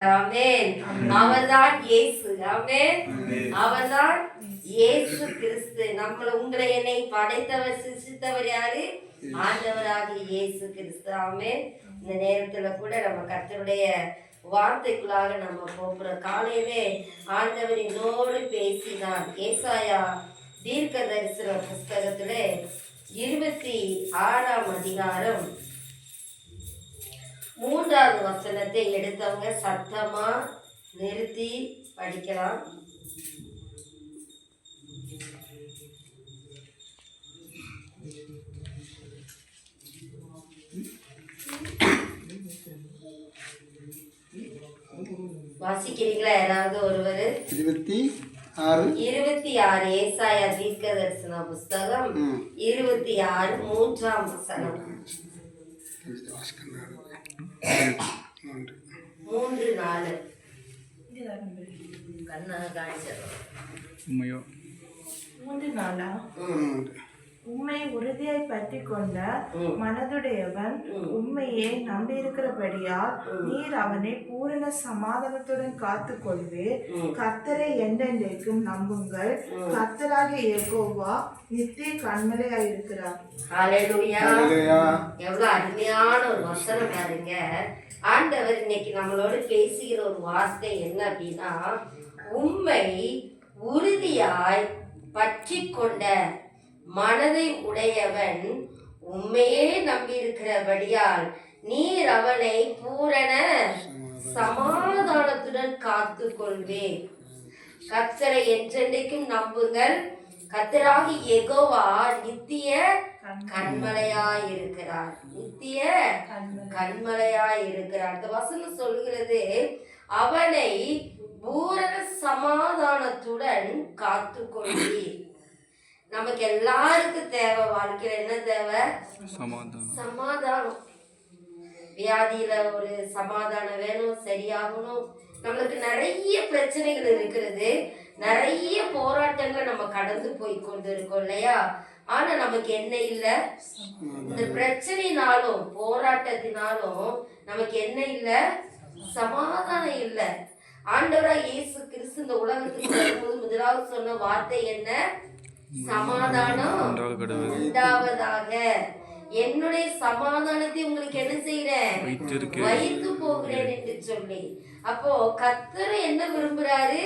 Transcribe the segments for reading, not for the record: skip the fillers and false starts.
ஆமென். அவர்தான் இயேசு. ஆமென். அவர்தான் இயேசு கிறிஸ்து. உங்களை என்னை படைத்தவர் சிருஷ்டித்தவர் யாரு? ஆண்டவராகிய இயேசு கிறிஸ்து. ஆமென். இந்த நேரத்துல கூட நம்ம கர்த்தருடைய வார்த்தைக்குள்ளாக நம்ம போகிறோம். காலையிலே ஆண்டவர் என்னோடு பேசினார். ஏசாயா தீர்க்க தரிசன புஸ்தகத்திலே 26ஆம் அதிகாரம் 3வது வசனத்தை எடுத்தவங்க சத்தமா நிறுத்தி படிக்கலாம். வாசிக்கிறீங்களா யாராவது ஒருவர்? 26 ஏசாயா தீர்க்க தரிசன புஸ்தகம் 26 3ஆம் வசனம். 3-4 கண்ணா காணிச்சோம். உம்மை உறுதியாய் பற்றி கொண்ட மனதுடையவன் உண்மையே நம்பியிருக்கிறபடியால் நீர் அவனை பூரண சமாதானத்துடன் காத்து கொள்வீர். கர்த்தரை என்றென்றைக்கும் நம்புங்கள். கர்த்தராகிய யெகோவா நித்திய கன்மலையாயிருக்கிறார். ஹல்லேலூயா. எவ்வளவு அருமையான ஒரு வசனம் பாருங்க. ஆண்டவர் இன்னைக்கு நம்மளோட பேசுகிற ஒரு வார்த்தை என்ன அப்படின்னா, உம்மை உறுதியாய் பற்றி கொண்ட மனதை உடையவன் உண்மையே நம்பியிருக்கிறபடியால் நீர் அவனை பூரண சமாதானத்துடன் காத்து கொள்வேன். கர்த்தரை என்றென்றைக்கும் நம்புங்கள். கர்த்தராகி யெகோவா நித்திய கன்மலையாய் இருக்கிறார். நித்திய கன்மலையாய் இருக்கிறார். இந்த வசனம் சொல்கிறது, அவனை பூரண சமாதானத்துடன் காத்து கொள்வீர். நமக்கு எல்லாருக்கும் தேவை, வாழ்க்கையில என்ன தேவை? சமாதானம். வியாதியில ஒரு சமாதானம் வேணும், சரியாகணும். நம்மளுக்கு நிறைய பிரச்சனைகள் இருக்கிறது, நிறைய போராட்டங்கள் நம்ம கடந்து போய் கொண்டு இருக்கோம் இல்லையா? ஆனா நமக்கு என்ன இல்லை? இந்த பிரச்சனைனாலும் போராட்டத்தினாலும் நமக்கு என்ன இல்லை? சமாதானம் இல்லை. ஆண்டவராய் இயேசு கிறிஸ்து இந்த உலகத்துக்கு வரும்போது முதலாவது சொன்ன வார்த்தை என்ன? சமாதானம் உண்டாவதாக. என்னுடைய சமாதானத்தை உங்களுக்கு என்ன செய்யறேன்? வைத்து போகிறேன் என்று சொல்லி. அப்போ கர்த்தர் என்ன விரும்புறாரு?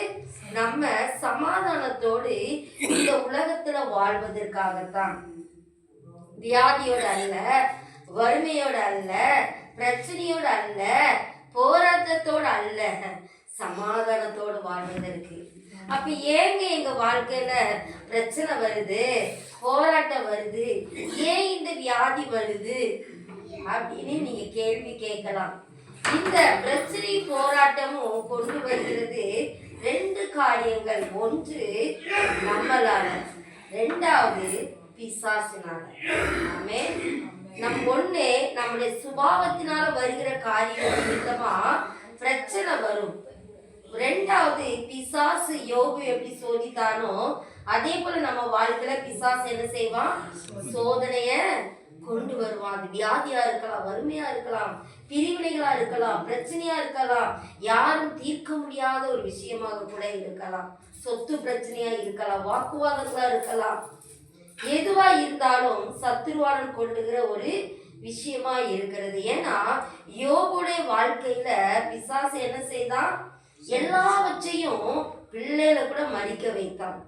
நம்ம சமாதானத்தோடு இந்த உலகத்துல வாழ்வதற்காகத்தான். வியாதியோட அல்ல, வறுமையோட அல்ல, பிரச்சனையோட அல்ல, போராட்டத்தோடு அல்ல, சமாதானத்தோடு வாழ்வதற்கு. அப்ப ஏங்க எங்க வாழ்க்கையில பிரச்சனை வருது, போராட்டம் வருது, ஏன் இந்த வியாதி வருது அப்படின்னு நீங்க கேள்வி கேட்கலாம். இந்த பிரச்சனை போராட்டமும் கொண்டு வருகிறது 2 காரியங்கள். ஒன்று நம்மளால, 2வது பிசாசினால. ஆமென். ஒண்ணு நம்முடைய சுபாவத்தினால வருகிற காரியம் நிமித்தமா பிரச்சனை வரும். 2வது பிசாசு யோபு எப்படி சோதித்தானோ அதே போல நம்ம வாழ்க்கையில பிசாசு என்ன செய்வான்? சோதனைய கொண்டு வருவான். அது வியாதியா இருக்கலாம், வறுமையா இருக்கலாம், பிரிவினைகளா இருக்கலாம், பிரச்சனையா இருக்கலாம், யாரும் தீர்க்க முடியாத ஒரு விஷயமாக கூட இருக்கலாம், சொத்து பிரச்சனையா இருக்கலாம், வாக்குவாதங்களா இருக்கலாம். எதுவா இருந்தாலும் சத்துருவாளன் கொண்டுகிற ஒரு விஷயமா இருக்கிறது. ஏன்னா யோபுடைய வாழ்க்கையில பிசாசு என்ன செய்தான்? எல்லாவற்றையும் பிள்ளைகளை கூட மறிக்க வைத்தான்.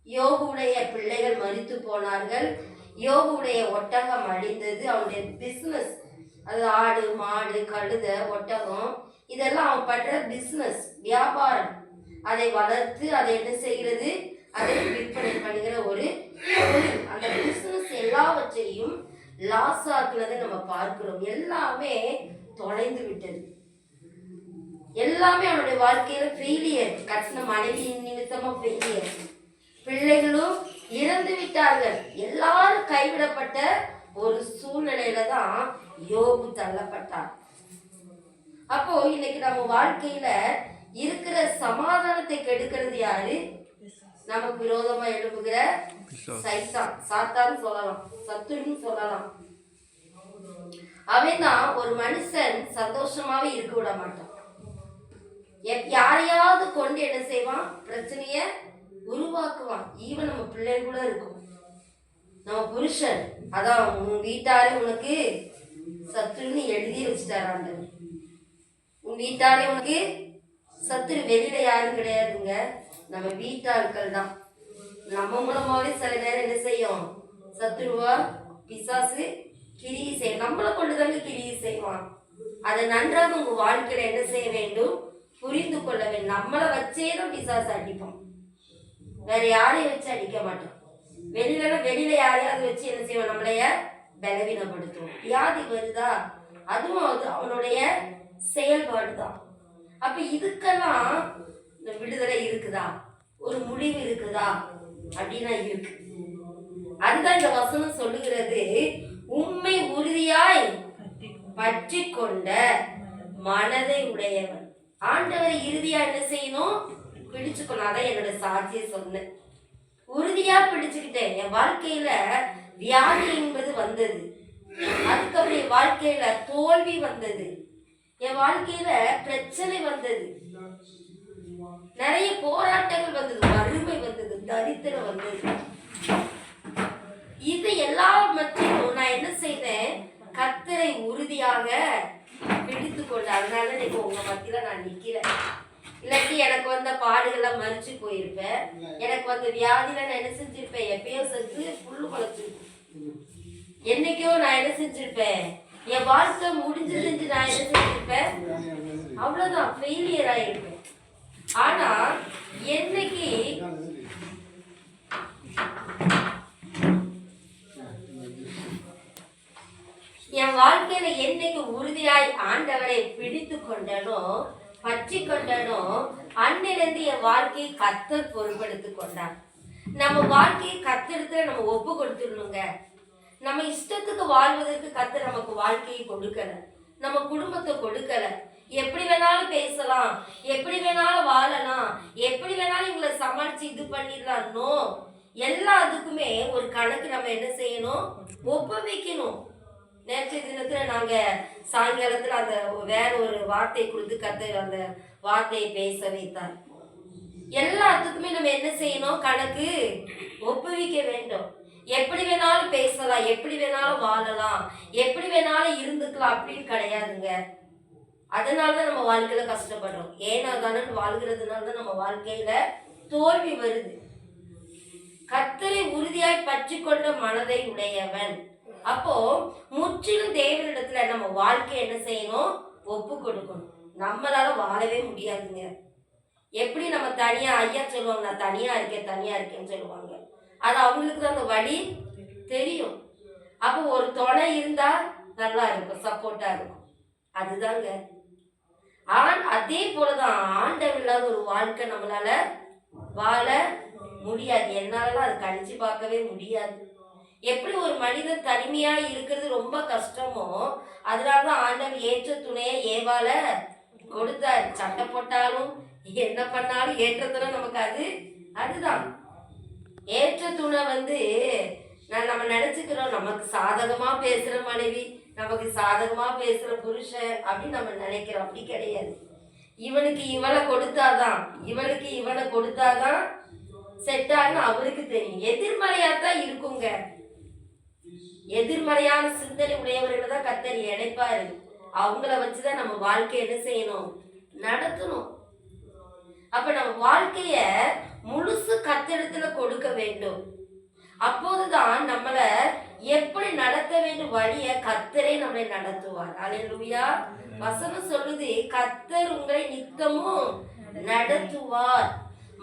யோபுடைய பிள்ளைகள் மரித்து போனார்கள். யோபுடைய ஒட்டகம் அழிந்தது. அவனுடைய பிசினஸ், அது ஆடு மாடு கழுத ஒட்டகம், இதெல்லாம் அவன் பண்ற பிசினஸ், வியாபாரம். அதை வளர்த்து அதை என்ன செய்கிறது? அதை விற்பனை பண்ணுகிற ஒரு அந்த பிசினஸ் எல்லாவற்றையும் லாஸ் ஆக்குனதை நம்ம பார்க்கிறோம். எல்லாமே தொலைந்து விட்டது. எல்லாமே அவனுடைய வாழ்க்கையில ஃபெயிலியர். கட்டின மனைவியின் நிமித்தமா ஃபெயிலியர். பிள்ளைகளும் இறந்து விட்டார்கள். எல்லாரும் கைவிடப்பட்ட ஒரு சூழ்நிலையில தான் யோபு தள்ளப்பட்டார். அப்போ இன்னைக்கு நம்ம வாழ்க்கையில இருக்கிற சமாதானத்தை கெடுக்கிறது யாரு? நமக்கு விரோதமா எழுப்புகிற சைத்தான், சாத்தான் சொல்லலாம், சத்துருன்னு சொல்லலாம். அவன் தான் ஒரு மனுஷன் சந்தோஷமாவே இருக்க விட மாட்டான். யாரையாவது கொண்டு என்ன செய்வான்? பிரச்சனைய உருவாக்குவான். ஈவன் நம்ம பிள்ளை கூட இருக்கும். நம்ம புருஷன் அதான் உன் வீட்டாரே உனக்கு சத்துருன்னு எழுதி வச்சுட்டாராங்க. உன் வீட்டாரே உனக்கு சத்துரு. வெளியில யாரும் கிடையாதுங்க, நம்ம வீட்டாட்கள் தான். நம்ம மூலமாவே சில நேரம் என்ன செய்யும்? சத்துருவா பிசாசு கிரியை செய்யும். நம்மளை கொண்டுதாங்க கிரியை செய்வான். அதை நன்றாக உங்க வாழ்க்கையில என்ன செய்ய வேண்டும்? புரிந்து கொள்ள வேண்டும். நம்மளை வச்சேதான் பிசாசு அடிப்போம், வேற யாரையும் வச்சு அடிக்க மாட்டோம். வெளியில யாரையாவது வச்சு என்ன செய்வோம்? நம்மளைய பலவீனப்படுத்துவோம். வியாதி வருதா, அதுவும் அது அவனுடைய செயல்பாடு தான். அப்ப இதுக்கெல்லாம் விடுதலை இருக்குதா, ஒரு முடிவு இருக்குதா அப்படின்னா இருக்கு. அதுதான் இந்த வசனம் சொல்லுகிறது. உண்மை உறுதியாய் பற்றி கொண்ட மனதை உடையவன். ஆண்டவரை இறுதியா என்ன செய்யணும்? பிடிச்சுக்கணும். அதான் என்னோட சாட்சியை சொன்னேன். உறுதியா பிடிச்சுக்கிட்டேன். என் வாழ்க்கையில வியாதி என்பது வந்தது, அதுக்கப்புறம் என் வாழ்க்கையில தோல்வி வந்தது, என் வாழ்க்கையில பிரச்சனை வந்தது, நிறைய போராட்டங்கள் வந்தது, வறுமை வந்தது, தரித்திரம் வந்தது. இது எல்லாவற்றையும் நான் என்ன செய்தேன்? கர்த்தரை உறுதியாக பிடித்து கொண்டு. அதனால இன்னைக்கு உங்க மத்தியில நான் நிக்கிறேன். இல்லாட்டி எனக்கு வந்த பாடுகள்லாம் மறிச்சு போயிருப்பேன். எனக்கு வந்த வியாதியில நான் என்ன செஞ்சிருப்பேன்? எப்பயோ செஞ்சு புல்லு முளைச்சிருப்பேன். என்னைக்கோ நான் என்ன செஞ்சிருப்பேன்? என் வாழ்க்கை முடிஞ்சு செஞ்சு நான் என்ன செஞ்சிருப்பேன்? அவ்வளவுதான், ஃபெயிலியர் ஆயிருப்பேன். ஆனா என்னைக்கு என் வாழ்க்கையில என்னைக்கு உறுதியாய் ஆண்டவரை பிடித்து கொண்டனோ, பற்றி கொண்டனோ, அன்னிலிருந்து என் வாழ்க்கையை கர்த்தர் பொறுப்படுத்திக் கொண்டார். நம்ம வாழ்க்கையை கர்த்தரிடத்துல நம்ம ஒப்பு கொடுத்துடணுங்க. நம்ம இஷ்டத்துக்கு வாழ்வதற்கு கர்த்தர் நமக்கு வாழ்க்கையை கொடுக்கல, நம்ம குடும்பத்தை கொடுக்கல. எப்படி வேணாலும் பேசலாம், எப்படி வேணாலும் வாழலாம், எப்படி வேணாலும் இவங்களை சமாளிச்சு இது பண்ணிடலாம். நோ, எல்லாத்துக்குமே ஒரு கணக்கு நம்ம என்ன செய்யணும்? ஒப்புவிக்கணும். நேற்றைய தினத்துல நாங்க சாயங்காலத்துல அந்த வேற ஒரு வார்த்தை கொடுத்து கர்த்தர் அந்த வார்த்தையை பேச வைத்தார். எல்லாத்துக்குமே நம்ம என்ன செய்யணும்? கணக்கு ஒப்புவிக்க வேண்டும். எப்படி வேணாலும் பேசலாம், எப்படி வேணாலும் வாழலாம், எப்படி வேணாலும் இருந்துக்கலாம் அப்படின்னு கிடையாதுங்க. அதனாலதான் நம்ம வாழ்க்கையில கஷ்டப்படுறோம். ஏன்னா தானே வாழ்கிறதுனாலதான் நம்ம வாழ்க்கையில தோல்வி வருது. கர்த்தரை உறுதியாய் பற்றி கொண்ட மனதை உடையவன். அப்போ முற்றிலும் தேவனிடத்துல நம்ம வாழ்க்கை என்ன செய்யணும்? ஒப்பு கொடுக்கணும். நம்மளால வாழவே முடியாதுங்க. எப்படி நம்ம தனியா, ஐயா சொல்லுவாங்க நான் தனியா இருக்கேன்னு சொல்லுவாங்க. அது அவங்களுக்கு தான் அந்த வழி தெரியும். அப்போ ஒரு துணை இருந்தா நல்லா இருக்கும், சப்போர்ட்டா இருக்கும். அதுதாங்க. அதே போலதான் ஆண்டவர் இல்லாத ஒரு வாழ்க்கை நம்மளால வாழ முடியாது. என்னாலலாம் அது கணிச்சு பார்க்கவே முடியாது. எப்படி ஒரு மனிதன் தனிமையா இருக்கிறது ரொம்ப கஷ்டமோ, அதனாலதான் ஆண்டவர் ஏற்ற துணையை ஏவால கொடுத்தாரு. சட்டை போட்டாலும் என்ன பண்ணாலும் ஏற்ற துணை நமக்கு அதுதான் ஏற்ற துணை. நம்ம நினைச்சுக்கிறோம் நமக்கு சாதகமா பேசுற மனைவி, நமக்கு சாதகமா பேசுற புருஷன் அப்படின்னு நம்ம நினைக்கிறோம். அப்படி கிடையாது. இவனுக்கு இவளை கொடுத்தாதான், இவளுக்கு இவனை கொடுத்தாதான் செட் ஆகும் அவருக்கு தெரியும். எதிர்மறையாத்தான் இருக்குங்க. எதிர்மறையான சிந்தனை உடையவர்களை தான் கர்த்தர் இணைப்பாரு. அவங்கள வச்சுதான் நம்ம வாழ்க்கையை என்ன செய்யணும்? நடத்தணும். அப்ப நம்ம வாழ்க்கைய முழுசு கர்த்தரிடத்துல கொடுக்க வேண்டும். அப்போதுதான் நம்மள எப்படி நடத்த வேண்டும் வழிய கர்த்தரே நம்மளை நடத்துவார். அல்லேலூயா. வசனம் சொல்லுது, கர்த்தர் உங்களை நித்தமும் நடத்துவார்.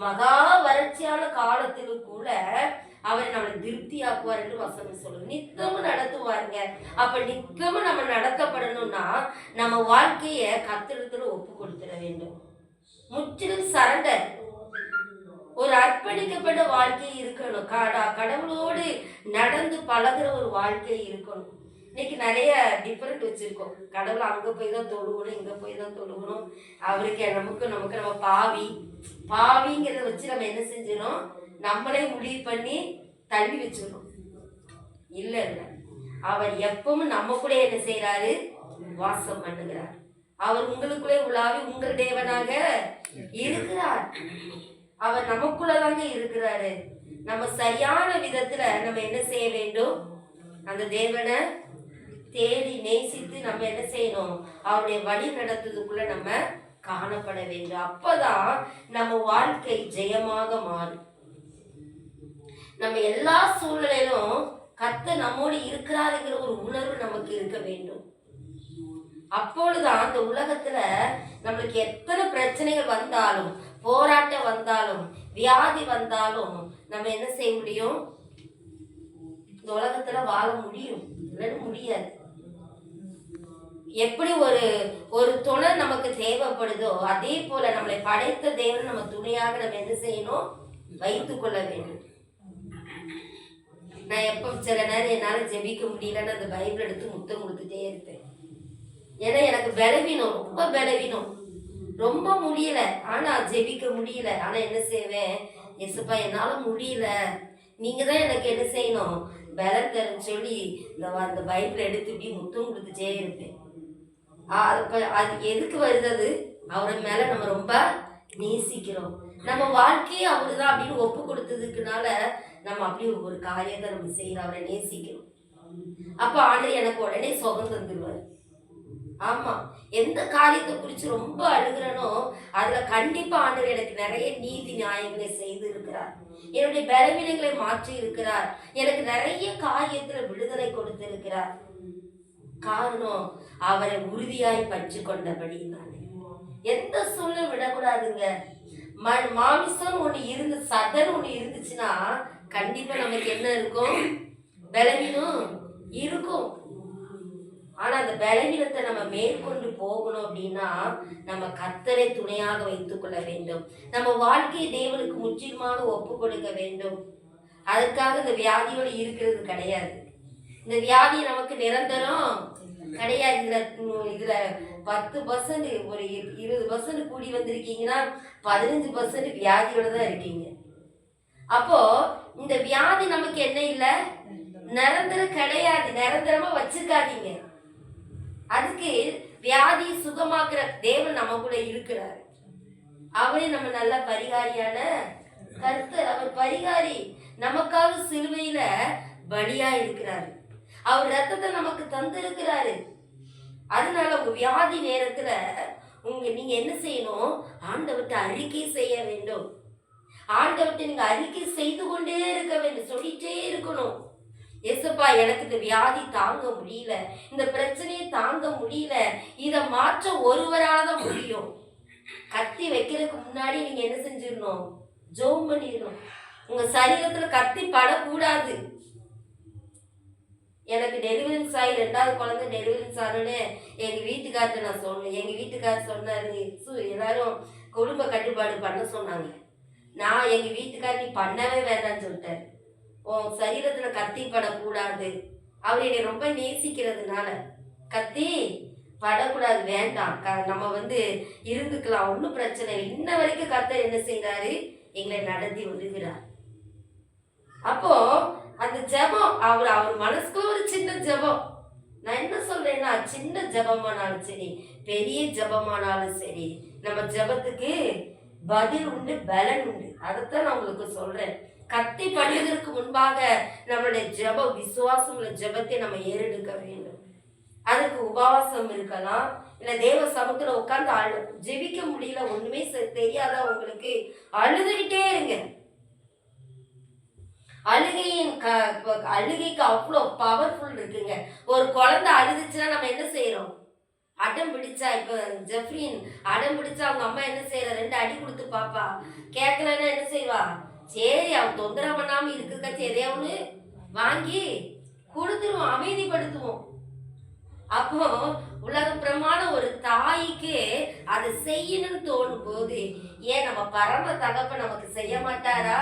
மகா வறட்சியான காலத்திலும் கூட அவர் நம்மளை திருப்தியாக்குவார் என்று வசனம் சொல்லுது. நித்தமும் நடத்துவாருங்க. அப்ப நித்தமும் நம்ம நடத்தப்படணும்னா நம்ம வாழ்க்கைய கர்த்தரிடத்துல ஒப்பு கொடுத்துட வேண்டும். முற்றிலும் சரண்டர், ஒரு அர்ப்பணிக்கப்பட்ட வாழ்க்கை இருக்கணும். கடவுளோடு நடந்து பழகுற ஒரு வாழ்க்கை இருக்கணும். இன்னைக்கு நிறைய டிஃபரெண்ட் வச்சிருக்கோம். கடவுள் அங்க போய் தான் தொழுகணும், இங்க போய் தான் தொழுகணும். அவருக்கு நமக்கு நம்ம பாவிங்கிறத வச்சு நம்ம என்ன செஞ்சிடும்? நம்மளே முடிவு பண்ணி தள்ளி வச்சிடணும். இல்ல அவர் எப்பவும் நம்ம கூட என்ன செய்யறாரு? வாசம் பண்ணுகிறார். அவர் உங்களுக்குள்ளே உலாவி உங்கள் தேவனாக இருக்கிறார். அவர் நமக்குள்ளதாங்க இருக்கிறாரு. நம்ம சரியான விதத்துல நம்ம என்ன செய்ய வேண்டும்? அந்த தேவனை தேடி நேசித்து நம்ம என்ன செய்யணும்? அவருடைய வழி நடத்துறதுக்குள்ள நம்ம காணப்பட வேண்டும். அப்பதான் நம்ம வாழ்க்கை ஜெயமாக மாறும். நம்ம எல்லா சூழ்நிலையிலும் கர்த்தர் நம்மோடு இருக்கிறாருங்கிற ஒரு உணர்வு நமக்கு இருக்க வேண்டும். அப்பொழுதுதான் அந்த உலகத்துல நம்மளுக்கு எத்தனை பிரச்சனைகள் வந்தாலும், போராட்டம் வந்தாலும், வியாதி வந்தாலும் நம்ம என்ன செய்ய முடியும்? இந்த உலகத்துல வாழ முடியும். இல்லைன்னு முடியாது. எப்படி ஒரு துணை நமக்கு தேவைப்படுதோ அதே போல நம்மளை படைத்த தேவன் நம்ம துணையாக நம்ம என்ன செய்யணும்? வைத்துக் கொள்ள வேண்டும். நான் எப்ப சில நேரம் என்னால ஜெபிக்க முடியலன்னு அந்த பைபிள் எடுத்து முத்தம் கொடுத்துட்டே இருப்பேன். ஏன்னா எனக்கு பலவீனம், ரொம்ப பலவீனம், ரொம்ப முடியல. ஆனா ஜெபிக்க முடியல. ஆனா என்ன செய்வேன்? எசப்பா என்னால முடியல, நீங்க தான் எனக்கு என்ன செய்யணும்? பலம் தர சொல்லி அந்த பைபிள் எடுத்து இப்படி முத்தம் கொடுத்துட்டே இருப்பேன். அது எதுக்கு வருது? அவரை மேல நம்ம ரொம்ப நேசிக்கிறோம். நம்ம வாழ்க்கையே அவருதான் அப்படின்னு ஒப்பு கொடுத்ததுக்குனால நம்ம அப்படி ஒரு காரியத்தை நம்ம செய்யறோம். அவரை நேசிக்கிறோம். அப்ப ஆண்டவர் எனக்கு உடனே சுகம் தந்துடுவாரு. ஆமா, எந்த காரியத்தை குறிச்சு ரொம்ப அழுகிறனோ அதுல கண்டிப்பா ஆண்டவர் எனக்கு நிறைய நீதி நியாயங்களை செய்து இருக்கிறார். என்னுடைய பலவீனங்களை மாற்றி இருக்கிறார். எனக்கு நிறைய காரியத்துல விடுதலை கொடுத்து இருக்கிறார். காரணம், அவரை உறுதியாய் பற்றி கொண்டபடி. எந்த சூழ்நிலை விடக்கூடாதுங்க. மாமிசம் ஒண்ணு இருந்து, சதன் ஒண்ணு இருந்துச்சுன்னா கண்டிப்பா நமக்கு என்ன இருக்கும்? பலவீனம் இருக்கும். ஆனா அந்த பலவீனத்தை நம்ம மேற்கொண்டு போகணும் அப்படின்னா நம்ம கர்த்தரை துணையாக வைத்துக் கொள்ள வேண்டும். நம்ம வாழ்க்கையை தேவனுக்கு முற்றிலுமாக ஒப்பு கொடுக்க வேண்டும். அதுக்காக இந்த வியாதியோடு இருக்கிறது கிடையாது. இந்த வியாதி நமக்கு நிரந்தரம் கிடையாது. இதுல 10% ஒரு 20% கூடி வந்திருக்கீங்கன்னா 15% வியாதியோட தான் இருக்கீங்க. அப்போ இந்த வியாதி நமக்கு என்ன இல்லை? நிரந்தரம் கிடையாது. நிரந்தரமா வச்சுக்காதீங்க. அதுக்கு வியாதி சுகமாக்குற தேவன் நம்ம கூட இருக்கிறார். அவரே நம்ம நல்ல பரிகாரியான கர்த்தர். அவர் பரிகாரி. நமக்காக சிலுவையில பலியா இருக்கிறாரு. அவர் ரத்தத்தை நமக்கு தந்திருக்கிறாரு. அதனால உங்க வியாதி நேரத்துல நீங்க என்ன செய்யணும்? ஆண்டவர்கிட்ட அறிக்கை செய்ய வேண்டும். ஆண்டவர்கிட்ட நீங்க அறிக்கை செய்து கொண்டே இருக்க வேண்டும். சொல்லிட்டே இருக்கணும். ஏசப்பா, எனக்கு இந்த வியாதி தாங்க முடியல, இந்த பிரச்சனையை தாங்க முடியல, இதை மாற்ற ஒருவரால தான் முடியும். கத்தி வைக்கிறதுக்கு முன்னாடி நீங்க என்ன செஞ்சிடணும்? ஜெபம் பண்ணிடணும். உங்க சரீரத்துல கத்தி படக்கூடாது. எனக்கு டெலிவரின்ஸ் ஆகி 2வது குழந்தை டெலிவரின்ஸ் ஆனோன்னு எங்க வீட்டுக்கார்ட்ட நான் சொன்னேன். எங்க வீட்டுக்காரர் சொன்னாரு, எல்லாரும் குடும்ப கட்டுப்பாடு பண்ண சொன்னாங்க. நான் எங்க வீட்டுக்காரர் நீ பண்ணவே வேண்டாம்னு சொல்லிட்டாரு. உன் சரீரத்துல கத்தி படக்கூடாது. அவர் என்னை ரொம்ப நேசிக்கிறதுனால கத்தி படக்கூடாது, வேண்டாம், நம்ம இருந்துக்கலாம், ஒன்றும் பிரச்சனை இல்லை. இன்ன வரைக்கும் கர்த்தர் என்ன செய்யறாரு? எங்களை நடத்தி வருகிறார். அப்போ அந்த ஜெபம் அவர் மனசுக்குள்ள ஒரு சின்ன ஜெபம். நான் என்ன சொல்றேன்னா, சின்ன ஜெபமானாலும் சரி, பெரிய ஜெபமானாலும் சரி, நம்ம ஜெபத்துக்கு பதில் உண்டு, பலன் உண்டு. அதைத்தான் நான் உங்களுக்கு சொல்றேன். கத்தி பண்ணுவதற்கு முன்பாக நம்மளுடைய ஜெப விசுவாசம் உள்ள ஜெபத்தை நம்ம ஏறெடுக்க வேண்டும். அதுக்கு உபவாசம் இருக்கலாம், இல்ல தேவ சமூகத்துல உட்கார்ந்து ஜெபிக்க முடியல, ஒண்ணுமே தெரியாத உங்களுக்கு அழுதுகிட்டே இருங்க. அழுகைக்கு அவ்வளோ பவர்ஃபுல் இருக்குங்க. ஒரு குழந்தை அழுதுச்சுன்னா நம்ம என்ன செய்யறோம்? அடம் பிடிச்சா, இப்ப ஜெஃப்ரின் அடம் பிடிச்சா அவங்க அம்மா என்ன செய்யற? 2 அடி கொடுத்து பாப்பா. கேட்கலன்னா என்ன செய்வா? சரி, அவன் தொந்தரவு பண்ணாம இருக்கிறதுக்காச்சும் எதையாவது வாங்கி கொடுத்துருவோம், அமைதிப்படுத்துவோம். அப்போ உலக பிரமாண ஒரு தாய்க்கு அதை செய்யணும்னு தோணும் போது, ஏன் நம்ம பரம தகப்ப நமக்கு செய்ய மாட்டாரா?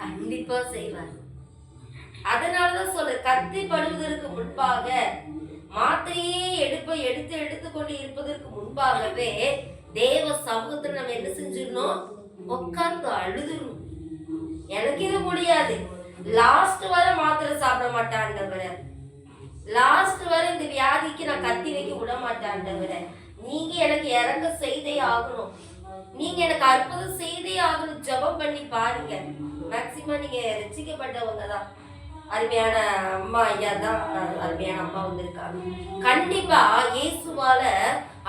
கண்டிப்பா செய்வார். அதனாலதான் சொல்ற, கத்தி படுவதற்கு முன்பாக, மாத்திரையே எடுத்து கொண்டு இருப்பதற்கு முன்பாகவே தேவ சமூகத்துல நம்ம என்ன செஞ்சிடணும்? உட்கார்ந்து அழுதுணும். எனக்கு இது முடியாது, லாஸ்ட் வர மாத்திரை சாப்பிட மாட்டாண்டவர, லாஸ்ட் வரை இந்த வியாதிக்கு நான் கத்தி வைக்க விட மாட்டாண்டவர, நீங்க எனக்கு இறங்க செய்தே ஆகணும், நீங்க எனக்கு அற்புதம் செய்தே ஆகணும். ஜெபம் பண்ணி பாருங்க. மேக்சிமம் நீங்க ரசிக்கப்பட்டவங்க தான். அருமையான அம்மா ஐயா தான், அருமையான அம்மா வந்திருக்காங்க. கண்டிப்பா இயேசுவால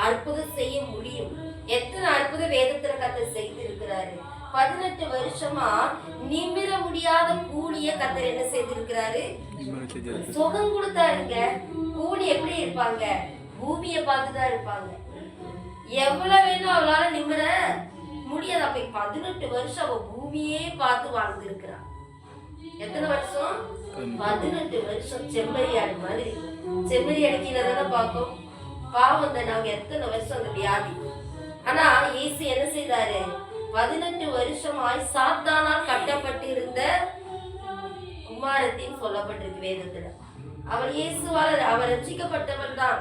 அற்புதம் செய்ய முடியும். எத்தனை அற்புத வேதத்துல கர்த்தர் செய்திருக்கிறாரு. 18 வருஷமா நிமிர முடியாத கூலிய கர்த்தர் என்ன செய்திருக்கிறாரு? சுகம் கொடுத்தாருங்க. கூலி எப்படி இருப்பாங்க? பூமியை பார்த்துதான் இருப்பாங்க. எவ்வளவு வேணும் அவளால நிமிர முடியாது. அப்ப 18 வருஷம் அவ பூமியே பார்த்து வாழ்ந்திருக்கிறான். எத்தனை வருஷம்? 18 வருஷம். செம்மறியாடு மாதிரி. செம்மறியாடு கீழே தானே பார்க்கும். பாவம் தானே அவங்க. எத்தனை வருஷம் அந்த வியாதி. ஆனா இயேசு என்ன செய்தாரு? 18 வருஷமாய் சாத்தானால் கட்டப்பட்டிருந்த குமாரத்தின் சொல்லப்பட்டிருக்கு வேதத்துல. அவர் இயேசுவால் அவர் ரட்சிக்கப்பட்டவள் தான்,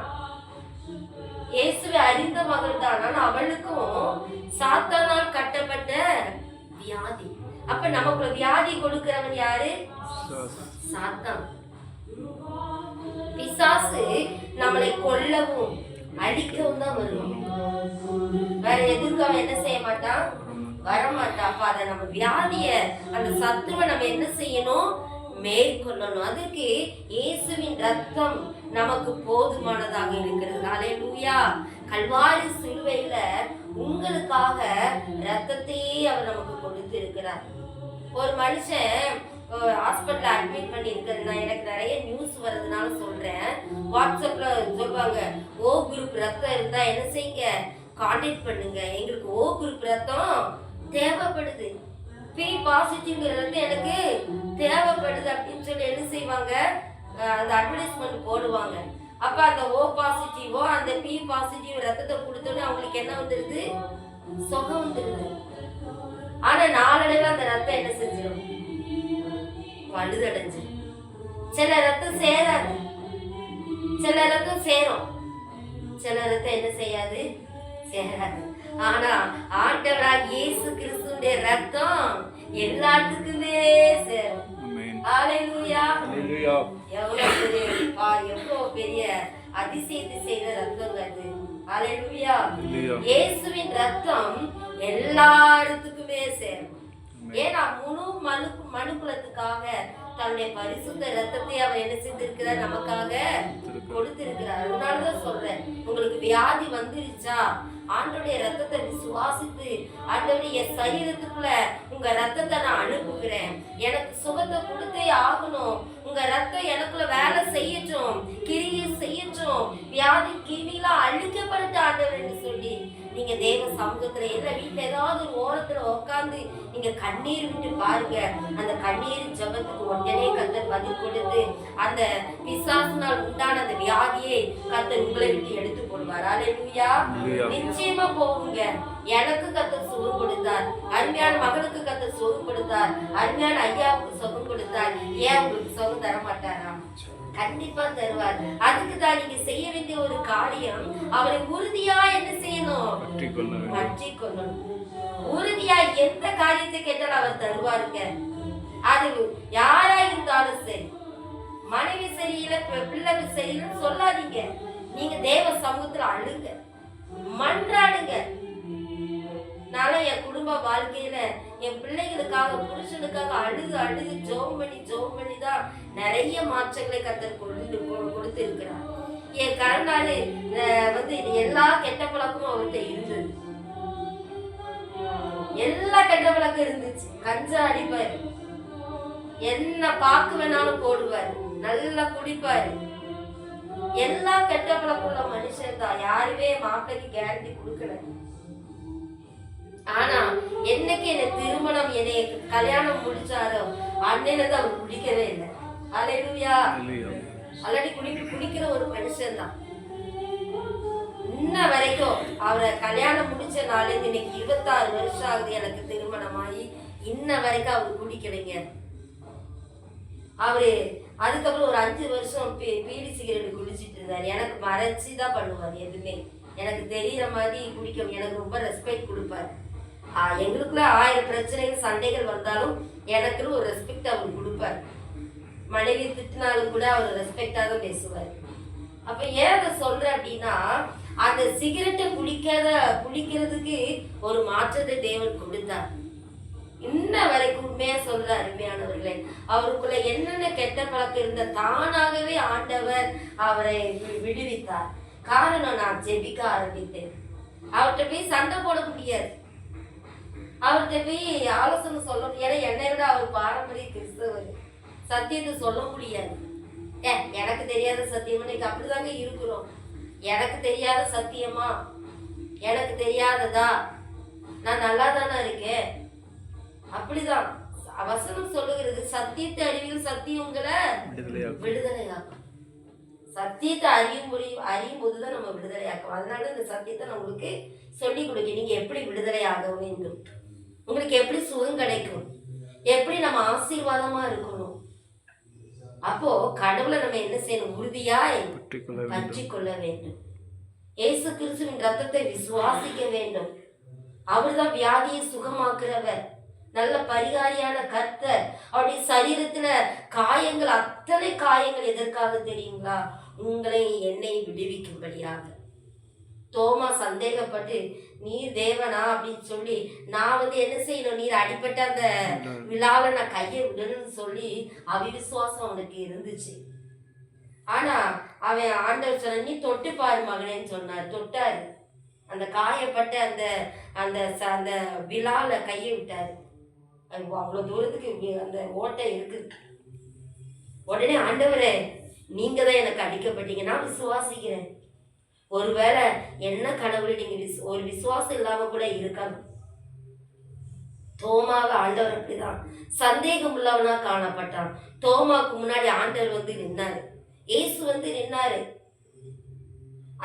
இயேசுவை அறிந்த மகள் தான். ஆனா அவளுக்கும் சாத்தானால் கட்டப்பட்ட வியாதி. அப்ப நமக்கு வியாதி கொடுக்கிறவன் யாரு? சாத்தான். பிசாசு நம்மளை கொல்லவும் அழிக்கவும் தான் வருவான். வேற எதுக்கு அவன் என்ன செய்ய மாட்டான்? வரமாட்டான். அப்ப அதை நம்ம வியாதிய, அந்த சத்துருவை நம்ம என்ன செய்யணும்? மேற்கொள்ளணும். அதுக்கு இயேசுவின் ரத்தம் நமக்கு போதுமானதாக இருக்கிறது. அல்லேலூயா. கல்வாரி சிலுவையில உங்களுக்காக ரத்தத்தையே அவர் நமக்கு கொடுத்து இருக்கிறார். ஒரு மனுஷன் ஹாஸ்பிட்டல் அட்மிட் பண்ணி இருக்கிறது. நான் எனக்கு நிறைய நியூஸ் வர்றதுனால சொல்றேன். வாட்ஸ்அப்ல சொல்லுவாங்க, ஓ குரூப் ரத்தம் இருந்தா என்ன செய்யுங்க, கான்டாக்ட் பண்ணுங்க, எங்களுக்கு ஓ குரூப் ரத்தம் தேவைப்படுது, பி பாசிட்டிவ்ங்கிற ரத்தம் எனக்கு தேவைப்படுது அப்படின்னு சொல்லி என்ன செய்வாங்க, அந்த அட்வர்டைஸ்மெண்ட் போடுவாங்க. அப்ப அந்த ஓ பாசிட்டிவோ அந்த பி பாசிட்டிவ் ரத்தத்தை கொடுத்தோன்னே அவங்களுக்கு என்ன வந்துருது? சுகம் வந்துருது. ஆனா நாளடைவில் அந்த ரத்தம் என்ன செஞ்சிடும்? பழுதடைஞ்சு. சில ரத்தம் சேராது, சில ரத்தம் சேரும், சில ரத்தம் என்ன செய்யாது? சேராது. ஆனா ஆண்டவராக இயேசு கிறிஸ்துவின் ரத்தம் எல்லாத்துக்குமே சேரும். ஹல்லேலூயா. எவ்வளவு பெரிய அதிசயத்தை செய்த ரத்தம் அது. ஹல்லேலூயா. இயேசுவின் ரத்தம் எல்லாத்துக்குமே சேரும். ஏன்னா முழு மனுக்குலத்துக்காக தன்னுடைய பரிசுத்த ரத்தத்தை அவர் என்ன செய்திருக்கிறார்? நமக்காக கொடுத்திருக்கிறார். அதனாலதான் சொல்றேன், உங்களுக்கு வியாதி வந்துருச்சா, ஆண்டோடைய ரத்தத்தை விசுவாசித்து, ஆண்டோடைய சரீரத்துக்குள்ள உங்க ரத்தத்தை நான் அனுப்புகிறேன், எனக்கு சுகத்தை கொடுத்தே ஆகணும், உங்க ரத்தம் எனக்குள்ள வேலை செய்யட்டும், கிரியை செய்யட்டும், வியாதி கிருமிலாம் அழிக்கப்பட்டு ஆண்டவர்னு சொல்லி நீங்க தேவ சமூகத்துல எல்லா வீட்டுல ஏதாவது ஒரு ஓரத்துல உட்காந்து நீங்க கண்ணீர் விட்டு பாருங்க. அந்த கண்ணீர் ஜபத்துக்கு உடனே கர்த்தர் பதில் கொடுத்து அந்த பிசாசினால் உண்டான அந்த வியாதியை கர்த்தர் உங்களை விட்டு எடுத்து போடுவார். அல்லேலூயா. நிச்சயமா போகுங்க. எனக்கு கர்த்தர் சுகம் கொடுத்தார், அருமையான மகளுக்கு கர்த்தர் சுகம் கொடுத்தார், அருமையான ஐயாவுக்கு சுகம் கொடுத்தார். ஏன் உங்களுக்கு சுகம் தர மாட்டாரா? கண்டிப்பா தருவார். அதுக்கு தான் நீங்க செய்ய வேண்டிய ஒரு காரியம், அவரை உறுதியா என்ன செய்யணும்? பற்றி கொள்ளணும். உறுதியா எந்த காரியத்தை கேட்டாலும் அவர் தருவாருங்க. அது யாரா இருந்தாலும் சரி, மனைவி சரியில்லை, பிள்ளை சரியில்லை சொல்லாதீங்க. நீங்க தேவ சமூகத்துல அழுங்க, மன்றாடுங்க. நாளை என் குடும்ப வாழ்க்கையில என் பிள்ளைகளுக்காக, புருஷனுக்காக அழுது ஜெபம் பண்ணி தான் நிறைய மாற்றங்களை கர்த்தர் கொடுத்து இருக்கிறார். என் கரண்டாரு எல்லா கெட்ட பழக்கமும் அவர்கிட்ட இருந்தது. எல்லா கெட்ட பழக்கம் இருந்துச்சு. கஞ்சா அடிப்பாரு, என்ன பாக்கு வேணாலும் போடுவாரு, நல்லா குடிப்பாரு. எல்லா கெட்ட பழக்கம் உள்ள மனுஷன் தான். யாருமே மாப்பிளைக்கு கேரண்டி கொடுக்கல. ஆனா என்னைக்கு என்ன திருமணம், என்னை கல்யாணம் முடிச்சாரோ அன்னையில அவர் குடிக்கவே இல்லை. அல்லேலூயா. ஆல்ரெடி குடிக்கிற ஒரு மனுஷன் தான். இன்ன வரைக்கும் அவரை கல்யாணம் முடிச்ச நாள் இன்னைக்கு 26 வருஷம் ஆகுது எனக்கு திருமணமாயி. இன்ன வரைக்கும் அவர் குடிக்கலைங்க. அவரு அதுக்கப்புறம் ஒரு 5 வருஷம் பீடி சிகரெட் குடிச்சிட்டு இருந்தாரு. எனக்கு மறைச்சுதான் பண்ணுவார். எதுவுமே எனக்கு தெரியற மாதிரி குடிக்கும். எனக்கு ரொம்ப ரெஸ்பெக்ட் கொடுப்பாரு. எங்களுக்குள்ள 1000 பிரச்சனைகள் சண்டைகள் வந்தாலும் எனக்குன்னு ஒரு ரெஸ்பெக்ட் அவர் கொடுப்பார். மனைவி திட்டினாலும் கூட அவர் ரெஸ்பெக்டா தான் பேசுவார். அப்ப ஏன் அதை சொல்றேன் அப்படின்னா, அந்த சிகரெட்டை குடிக்கிறதுக்கு ஒரு மாற்றத்தை தேவன் கொடுத்தார். இன்ன வரைக்கும் உண்மையா சொல்ற அருமையானவர்களே, அவருக்குள்ள என்னென்ன கெட்ட பழக்கம் இருந்த தானாகவே ஆண்டவர் அவரை விடுவித்தார். காரணம், நான் ஜெபிக்க ஆரம்பித்தேன். அவர்கிட்ட போய் சண்டை போட முடியாது, அவர்கிட்ட போய் ஆலோசனை சொல்ல முடியாது. என்னை விட அவர் பாரம்பரிய கிறிஸ்தவர், சத்தியத்தை சொல்ல முடியாது. எனக்கு தெரியாத சத்தியம், இன்னைக்கு அப்படிதாங்க இருக்கிறோம். எனக்கு தெரியாத சத்தியமா, எனக்கு தெரியாததா, நான் நல்லா தானே இருக்கேன். அப்படிதான் வசனம் சொல்லுகிறது, சத்தியத்தை அறிவில் சத்தியம் உங்களை விடுதலையாக்கும். சத்தியத்தை அறியும் போதுதான் நம்ம விடுதலையாக்கும். அதனால இந்த சத்தியத்தை நான் உங்களுக்கு சொல்லி கொடுக்க, நீங்க எப்படி விடுதலையாக வேண்டும், உங்களுக்கு எப்படி சுகம் கிடைக்கும், எப்படி நம்ம ஆசீர்வாதமா இருக்கணும். அப்போ கடவுளை நம்ம என்ன செய்யணும்? உறுதியாய் பற்றி கொள்ள வேண்டும். இயேசு கிறிஸ்துவின் ரத்தத்தை விசுவாசிக்க வேண்டும். அவர்தான் வியாதியை சுகமாக்குறவர், நல்ல பரிகாரியான கர்த்தர். அவருடைய சரீரத்துல காயங்கள், அத்தனை காயங்கள் எதற்காக தெரியுங்களா? உங்களை என்னை விடுவிக்கும்படியாக. தோமா சந்தேகப்பட்டு, நீர் தேவனா அப்படின்னு சொல்லி, நான் என்ன செய்யணும், நீர் அடிப்பட்ட அந்த விழாவில் நான் கையை விடணும்னு சொல்லி அவிசுவாசம் அவனுக்கு இருந்துச்சு. ஆனா அவன் ஆண்டவர் சொன்ன, நீ தொட்டு பாரு மகனேன்னு சொன்னார். தொட்டாரு, அந்த காயப்பட்ட அந்த அந்த அந்த விழால கையை விட்டாரு. அவ்வளவு தூரத்துக்கு அந்த ஓட்டை இருக்குது. உடனே, ஆண்டவரே நீங்க தான் எனக்கு அடிக்கப்பட்டீங்க, நான் விசுவாசிக்கிறேன். ஒருவேளை என்ன கடவுளை நீங்க ஒரு விசுவாசம் இல்லாம கூட இருக்கணும். தோமாவை ஆண்டவர் அப்படிதான் சந்தேகம் உள்ளவனா காணப்பட்டான். தோமாவுக்கு முன்னாடி ஆண்டவர் நின்னாரு, இயேசு நின்னாரு.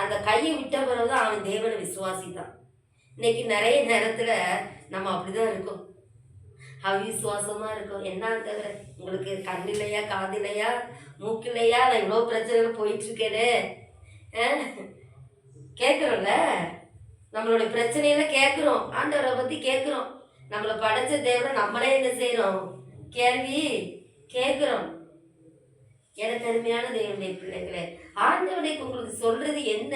அந்த கையை விட்ட பிறகுதான் அவன் தேவனை விசுவாசித்தான். இன்னைக்கு நிறைய நேரத்துல நம்ம அப்படிதான் இருக்கோம், அவிசுவாசமா இருக்கும். என்னன்னு தவிர உங்களுக்கு கண் இல்லையா, காது இல்லையா, மூக்கு இல்லையா, நான் இவ்வளோ பிரச்சனைகள் போயிட்டு இருக்கேனே கேட்குறோம்ல. நம்மளோட பிரச்சனையெல்லாம் கேட்குறோம், ஆண்டவரை பற்றி கேட்குறோம். நம்மளை படைச்ச தேவனை நம்மளே என்ன செய்கிறோம்? கேள்வி கேட்குறோம். எனக்கு அருமையான தேவனுடைய பிள்ளைகளே, ஆண்டவனை உங்களுக்கு சொல்றது என்ன?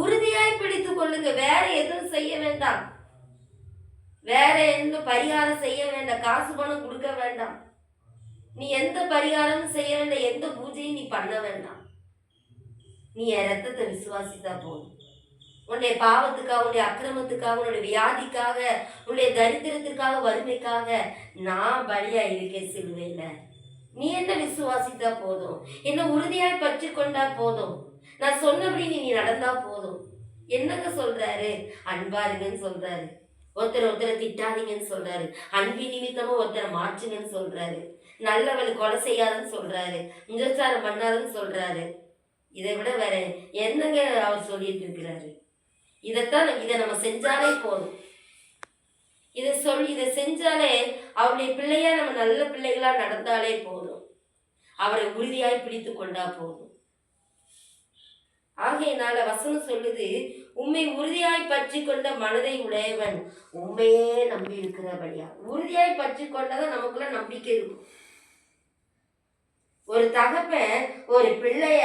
உறுதியாய் பிடித்து கொள்ளுங்க. வேற எதுவும் செய்ய வேண்டாம், வேற எந்த பரிகாரம் செய்ய வேண்டாம், காசு பணம் கொடுக்க வேண்டாம், நீ எந்த பரிகாரமும் செய்ய வேண்டாம், எந்த பூஜையும் நீ பண்ண வேண்டாம். நீ என் ரத்தத்தை விசுவாசித்தா போதும். உன்னுடைய பாவத்துக்காக, உன்னுடைய அக்கிரமத்துக்காக, உன்னுடைய வியாதிக்காக, உன்னுடைய தரித்திரத்திற்காக, வறுமைக்காக நான் பலியா இருக்கேன் சிலுவையில. நீ என்ன விசுவாசித்தா போதும், என்ன உறுதியாய் பற்றி கொண்டா போதும், நான் சொன்னபடி நீ நடந்தா போதும். என்னங்க சொல்றாரு? அன்பாருங்கன்னு சொல்றாரு, ஒருத்தரை திட்டாதீங்கன்னு சொல்றாரு, அன்பின் நிமித்தமா ஒருத்தரை மாற்றுங்கன்னு சொல்றாரு, நல்லவள் கொலை செய்யாதன்னு சொல்றாரு, விபச்சாரம் பண்ணாதன்னு சொல்றாரு. இதை விட வேற என்னங்க அவர் சொல்லிட்டு இருக்கிறாரு? இதை நம்ம செஞ்சாலே போதும். இதை செஞ்சாலே அவருடைய பிள்ளையா நம்ம நல்ல பிள்ளைகளா நடந்தாலே போதும். அவரை உறுதியாய் பிடித்து கொண்டா போதும். ஆகையினால வசனம் சொல்லுது, உண்மை உறுதியாய் பற்றி கொண்ட மனதை உடையவன் உண்மையே நம்பி இருக்கிறபடியா. உறுதியாய் பற்றி கொண்டதான் நமக்குள்ள நம்பிக்கை இருக்கும். ஒரு தகப்பன் ஒரு பிள்ளைய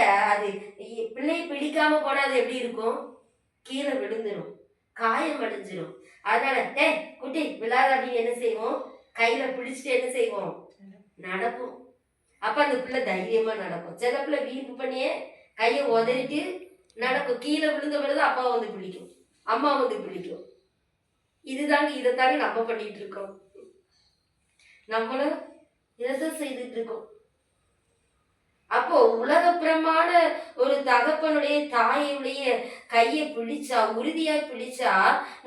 பிடிக்காம போனா அது எப்படி இருக்கும்? கீழே விழுந்துடும், காயம் அடைஞ்சிடும். அதனால குட்டி விழாத அப்படின்னு என்ன செய்வோம்? கையில பிடிச்சிட்டு என்ன செய்வோம்? நடப்போம். அப்ப அந்த பிள்ளை தைரியமா நடக்கும். சில பிள்ளை வீம்பு பண்ணியே கையை உதறிட்டு நடக்கும். கீழே விழுந்த பிறகு அப்பா பிடிக்கும், அம்மா பிடிக்கும். இதைத்தாங்க நம்ம பண்ணிட்டு இருக்கோம். நம்மளும் இதைத்தான் செய்துட்டு இருக்கோம். அப்போ உலகப்புறமான ஒரு தகப்பனுடைய தாயுடைய கையை பிடிச்சா, உறுதியா பிடிச்சா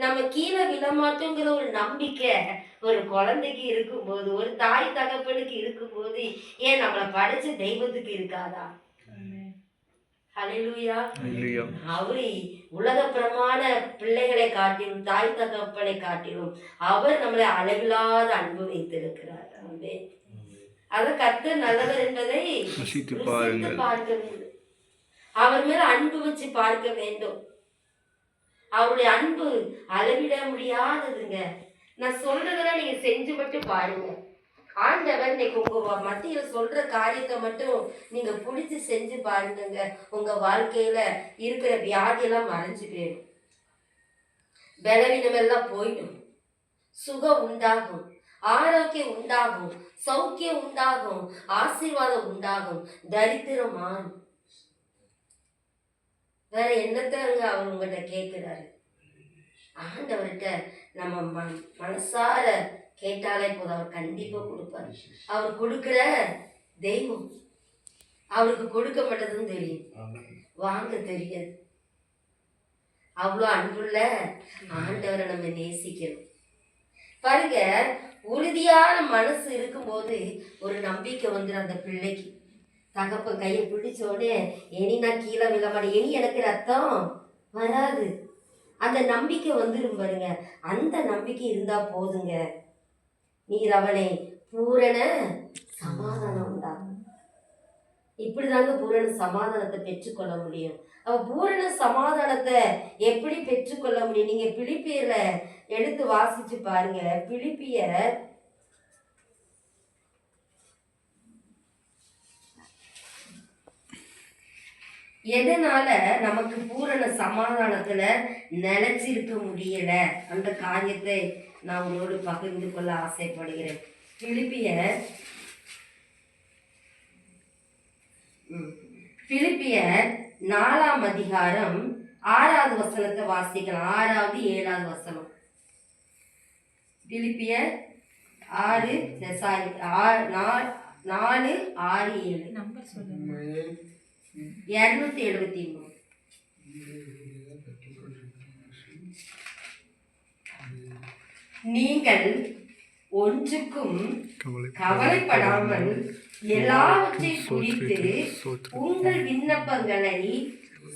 நம்ம கீழே விழமாட்டோங்கிற ஒரு நம்பிக்கை ஒரு குழந்தைக்கு இருக்கும்போது, ஒரு தாய் தகப்பனுக்கு இருக்கும்போது, ஏன் நம்மளை படைச்ச தெய்வத்துக்கு இருக்காதா? ஹல்லேலூயா. அவரு உலகப்பிரமான பிள்ளைகளை காட்டிலும், தாய் தகப்பனை காட்டிலும் அவர் நம்மளை அளவில்லாத அன்பு வைத்திருக்கிறார். அதை கர்த்தர் நல்லவர் என்பதை பார்க்க வேண்டும். அவர் மேல அன்பு வச்சு பார்க்க வேண்டும். அவருடைய அன்பு அளவிட முடியாததுங்க. நான் சொல்றதெல்லாம் நீங்க செஞ்சு மட்டும் பாருங்க. ஆண்டவர் இன்னைக்கு உங்க மத்தியில சொல்ற காரியத்தை மட்டும் நீங்க பிடிச்சு செஞ்சு பாருங்க. உங்க வாழ்க்கையில இருக்கிற வியாதியெல்லாம் மறைஞ்சு போயிடும், பலவீனம் எல்லாம் போயிடும், சுகம் உண்டாகும், ஆரோக்கியம் உண்டாகும், சௌக்கியம் உண்டாகும், ஆசீர்வாதம் உண்டாகும், தரித்திரம் மாறும். வேற என்னத்தங்க அவர் உங்கள்கிட்ட கேட்கிறாரு? ஆண்டவர்கிட்ட நம்ம மனசார கேட்டாலே போதும், அவர் கண்டிப்பா கொடுப்பாரு. அவர் கொடுக்கிற தெய்வம். அவருக்கு கொடுக்க மாட்டதுன்னு தெரியும், வாங்க தெரியாது. அவ்வளோ அன்புள்ள ஆண்டவரை நம்ம நேசிக்கணும். பாருங்க, உறுதியான மனசு இருக்கும்போது ஒரு நம்பிக்கை வந்துடும் அந்த பிள்ளைக்கு. தகப்பன் கையை பிடிச்சோடனே இனி நான் கீழே விழ மாட்டேன், இனி எனக்கு ரத்தம் வராது, அந்த நம்பிக்கை வந்துடும் பாருங்க. அந்த நம்பிக்கை இருந்தா போதுங்க, நீர் அவனை பூரண சமாதானம் உண்டாகும். இப்படிதாங்க பூரண சமாதானத்தை பெற்றுக்கொள்ள முடியும். அவ பூரண சமாதானத்தை எப்படி பெற்றுக்கொள்ள முடியும்? நீங்க பிலிப்பியர்ல எடுத்து வாசிச்சு பாருங்க. பிலிப்பியர் எதனால நமக்கு பூரண சமாதானத்துல நிலைச்சிருக்க முடியல, அந்த காரியத்தை நான் உங்களோடு பகிர்ந்து கொள்ள ஆசைப்படுகிறேன். பிலிப்பியர் 4ஆம் அதிகாரம் 6வது வசனத்தை வாசிக்கலாம். 6வது 7வது வசனம். பிலிப்பியர் 4 6 7 நம்பர் சொல்லுங்க. 273. நீங்கள் ஒன்றுக்கும் கவலைப்படாமல் எல்லாவற்றையும் குறித்து உங்கள் விண்ணப்பங்களை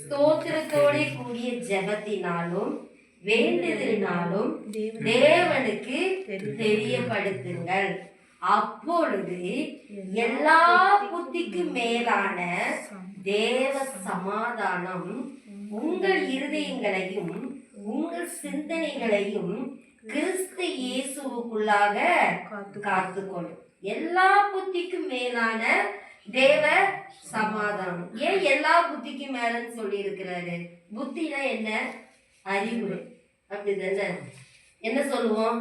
ஸ்தோத்திரத்தோட கூடிய ஜெபத்தினாலும் வேண்டுதலினாலும் தேவனுக்கு தெரியப்படுத்துங்கள். அப்பொழுது எல்லா புத்திக்கு மேலான தேவ சமாதானம் உங்கள் இருதயங்களையும் உங்கள் சிந்தனைகளையும் கிறிஸ்து இயேசுவுக்குள்ளாக காத்துக்கொள்ளும். எல்லா புத்திக்கும் மேலான தேவ சமாதானம். ஏன் எல்லா புத்திக்கும் மேலன்னு சொல்லி இருக்கிறாரு? புத்தினா என்ன? அறிவு, அப்படிதானே? என்ன சொல்லுவோம்?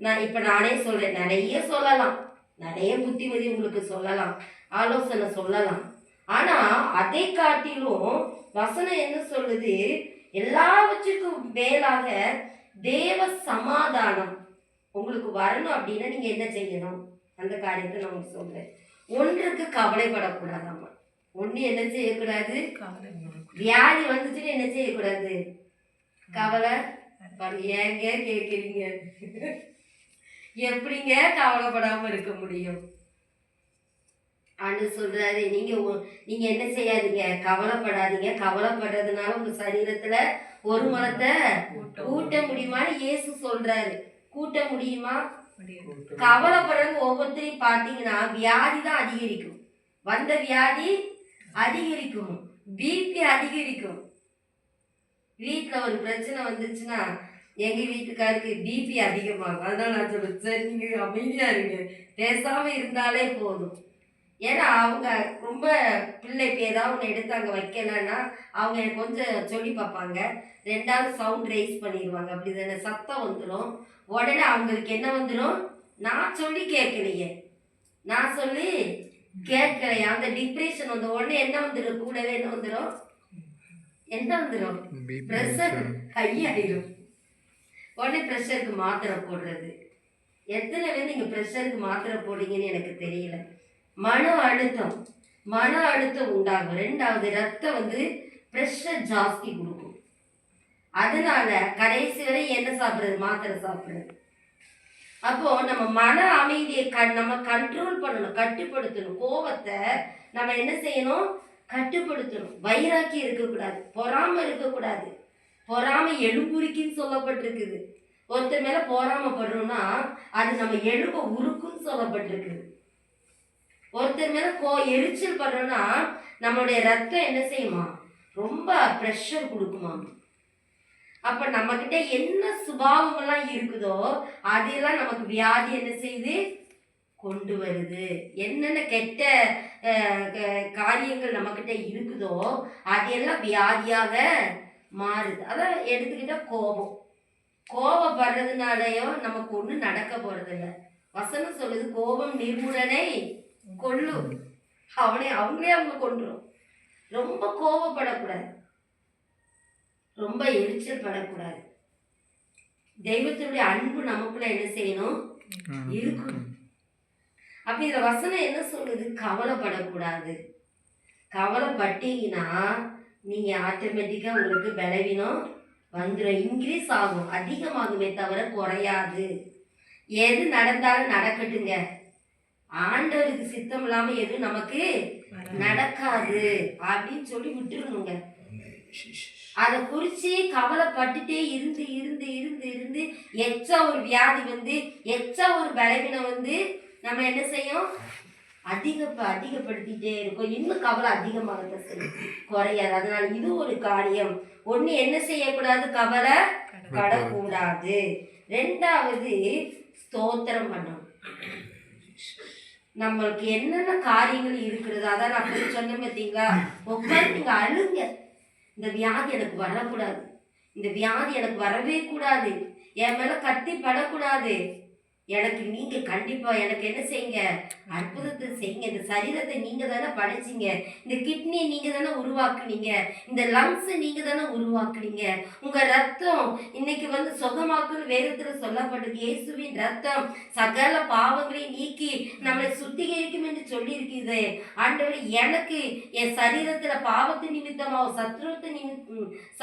நானே சொல்றேன், நிறைய சொல்லலாம், நிறைய புத்திமதி உங்களுக்கு சொல்லலாம், ஆலோசனை சொல்லலாம். ஆனா அதை காட்டிலும் வசனம் என்ன சொல்லுது? எல்லாவற்றுக்கும் மேலாக தேவ சமாதானம் உங்களுக்கு வரணும் அப்படின்னா நீங்க என்ன செய்யணும்? அந்த காரியத்தை நான் உங்களுக்கு சொல்றேன். ஒன்றுக்கு கவலைப்படக்கூடாதாமா. ஒண்ணு என்ன செய்யக்கூடாது? வியாதி வந்துச்சுன்னு என்ன செய்யக்கூடாது? கவலை. ஏங்க கேக்குறீங்க? எப்படிங்க கவலைப்படாம இருக்க முடியும்? ஆண்டு சொல்றாரு, நீங்க என்ன செய்யாதீங்க, கவலைப்படாதீங்க. கவலைப்படுறதுனால உங்க சரீரத்துல ஒரு மரத்தை கூட்ட முடியுமான்னு இயேசு சொல்றாரு. கூட்ட முடியுமா? கவலைப்படுறவங்க ஒவ்வொருத்தரையும் பார்த்தீங்கன்னா வியாதி தான் அதிகரிக்கும். வந்த வியாதி அதிகரிக்கும், பிபி அதிகரிக்கும். வீட்டுல ஒரு பிரச்சனை வந்துச்சுன்னா எங்க வீட்டுக்காருக்கு பிபி அதிகமாகும். அதனால நான் சொல்றேன், சரி நீங்க அமைதியா இருங்க, பேசாம இருந்தாலே போதும். ஏன்னா அவங்க ரொம்ப பிள்ளை இப்போ ஏதாவது ஒன்று எடுத்து அங்கே வைக்கலன்னா அவங்க எனக்கு கொஞ்சம் சொல்லி பார்ப்பாங்க. ரெண்டாவது சவுண்ட் ரைஸ் பண்ணிடுவாங்க, அப்படி தானே? சத்தம் வந்துடும். உடனே அவங்களுக்கு என்ன வந்துடும்? நான் சொல்லி கேட்கலையே, நான் சொல்லி கேட்கலையே, அந்த டிப்ரெஷன் வந்த உடனே என்ன வந்துடும்? கூடவே என்ன வந்துடும்? என்ன வந்துடும்? ப்ரெஷர் கையாயிடும். உடனே ப்ரெஷருக்கு மாத்திரை போடுறது. எத்தனை பேர் நீங்கள் ப்ரெஷருக்கு மாத்திரை போடுறீங்கன்னு எனக்கு தெரியல. மன அழுத்தம் உண்டாகும். ரெண்டாவது ரத்தம் ப்ரெஷர் ஜாஸ்தி கொடுக்கும். அதனால கடைசி வரை என்ன சாப்பிடுறது? மாத்திரை சாப்பிடுறது. அப்போ நம்ம மன அமைதியை நம்ம கண்ட்ரோல் பண்ணணும், கட்டுப்படுத்தணும். கோபத்தை நம்ம என்ன செய்யணும்? கட்டுப்படுத்தணும். வைராக்கி இருக்கக்கூடாது, பொறாமை இருக்கக்கூடாது. பொறாமை எலும்புரிக்குன்னு சொல்லப்பட்டிருக்குது. ஒருத்தர் மேல பொறாமைப்படுறோம்னா அது நம்ம எலும்பை உருக்குன்னு சொல்லப்பட்டிருக்குது. ஒருத்தர் மேல எரிச்சல் படுறோம்னா நம்மளுடைய ரத்தம் என்ன செய்யுமா? ரொம்ப ப்ரெஷர் கொடுக்குமா. அப்ப நம்ம கிட்ட என்ன சுபாவம் எல்லாம் இருக்குதோ அதெல்லாம் நமக்கு வியாதி என்ன செய்யுது? கொண்டு வருது. என்னென்ன கெட்ட காரியங்கள் நம்மக்கிட்ட இருக்குதோ அதெல்லாம் வியாதியாக மாறுது. அதான் எடுத்துக்கிட்டா கோபம். கோபப்படுறதுனாலயோ நமக்கு ஒன்றும் நடக்க போறதில்ல. வசனம் சொல்லுது, கோபம் நிர்மூலனை கொல்லும். அவங்களே அவங்க கொன்றும். ரொம்ப கோபப்படக்கூடாது, ரொம்ப எரிச்சல் படக்கூடாது. தெய்வத்தினுடைய அன்பு நமக்குள்ள என்ன செய்யணும்? இருக்கணும். அப்ப இதுல வசனம் என்ன சொல்லுது? கவலைப்படக்கூடாது. கவலைப்பட்டீங்கன்னா நீங்க ஆட்டோமேட்டிக்கா உங்களுக்கு பலவீனம் வந்துடும். இன்க்ரீஸ் ஆகும், அதிகமாகுமே தவிர குறையாது. எது நடந்தாலும் நடக்கட்டுங்க, ஆண்டவருக்கு சித்தம் இல்லாம எதுவும் நமக்கு நடக்காது அப்படின்னு சொல்லி விட்டுருணுங்க. அதை குறிச்சு கவலைப்பட்டுட்டே இருந்து இருந்து இருந்து இருந்து எச்சா ஒரு வியாதி வந்து, எச்சா ஒரு பலவீனம் வந்து நம்ம என்ன செய்யும்? அதிகப்படுத்திட்டே இருக்கும். இன்னும் கவலை அதிகமாக செய்யும், குறையாது. அதனால இது ஒரு காரியம். ஒண்ணு என்ன செய்யக்கூடாது? கவலை படக்கூடாது. ரெண்டாவது, ஸ்தோத்திரம் பண்ணணும். நம்மளுக்கு என்னென்ன காரியங்கள் இருக்கிறது, அதான் நான் சொன்ன பார்த்தீங்களா? உட்காந்து நீங்க அழுங்க. இந்த வியாதி எனக்கு வரக்கூடாது, இந்த வியாதி எனக்கு வரவே கூடாது, என் மேல கத்தி படக்கூடாது. எனக்கு நீங்க கண்டிப்பா எனக்கு என்ன செய்யுங்க? அற்புதத்தை செய்யுங்க. இந்த சரீரத்தை நீங்க தானே படைச்சிங்க, இந்த கிட்னியை நீங்க தானே உருவாக்குனீங்க, இந்த லங்ஸ் நீங்க தானே உருவாக்குனீங்க. உங்க ரத்தம் இன்னைக்கு வந்து சுகமாக்குன்னு வேதத்துல சொல்லப்பட்டிருக்கு. இயேசுவின் ரத்தம் சகல பாவங்களையும் நீக்கி நம்மளை சுத்திகரிக்கும் என்று சொல்லி இருக்குது. ஆண்டவர், எனக்கு என் சரீரத்துல பாவத்து நிமித்தமா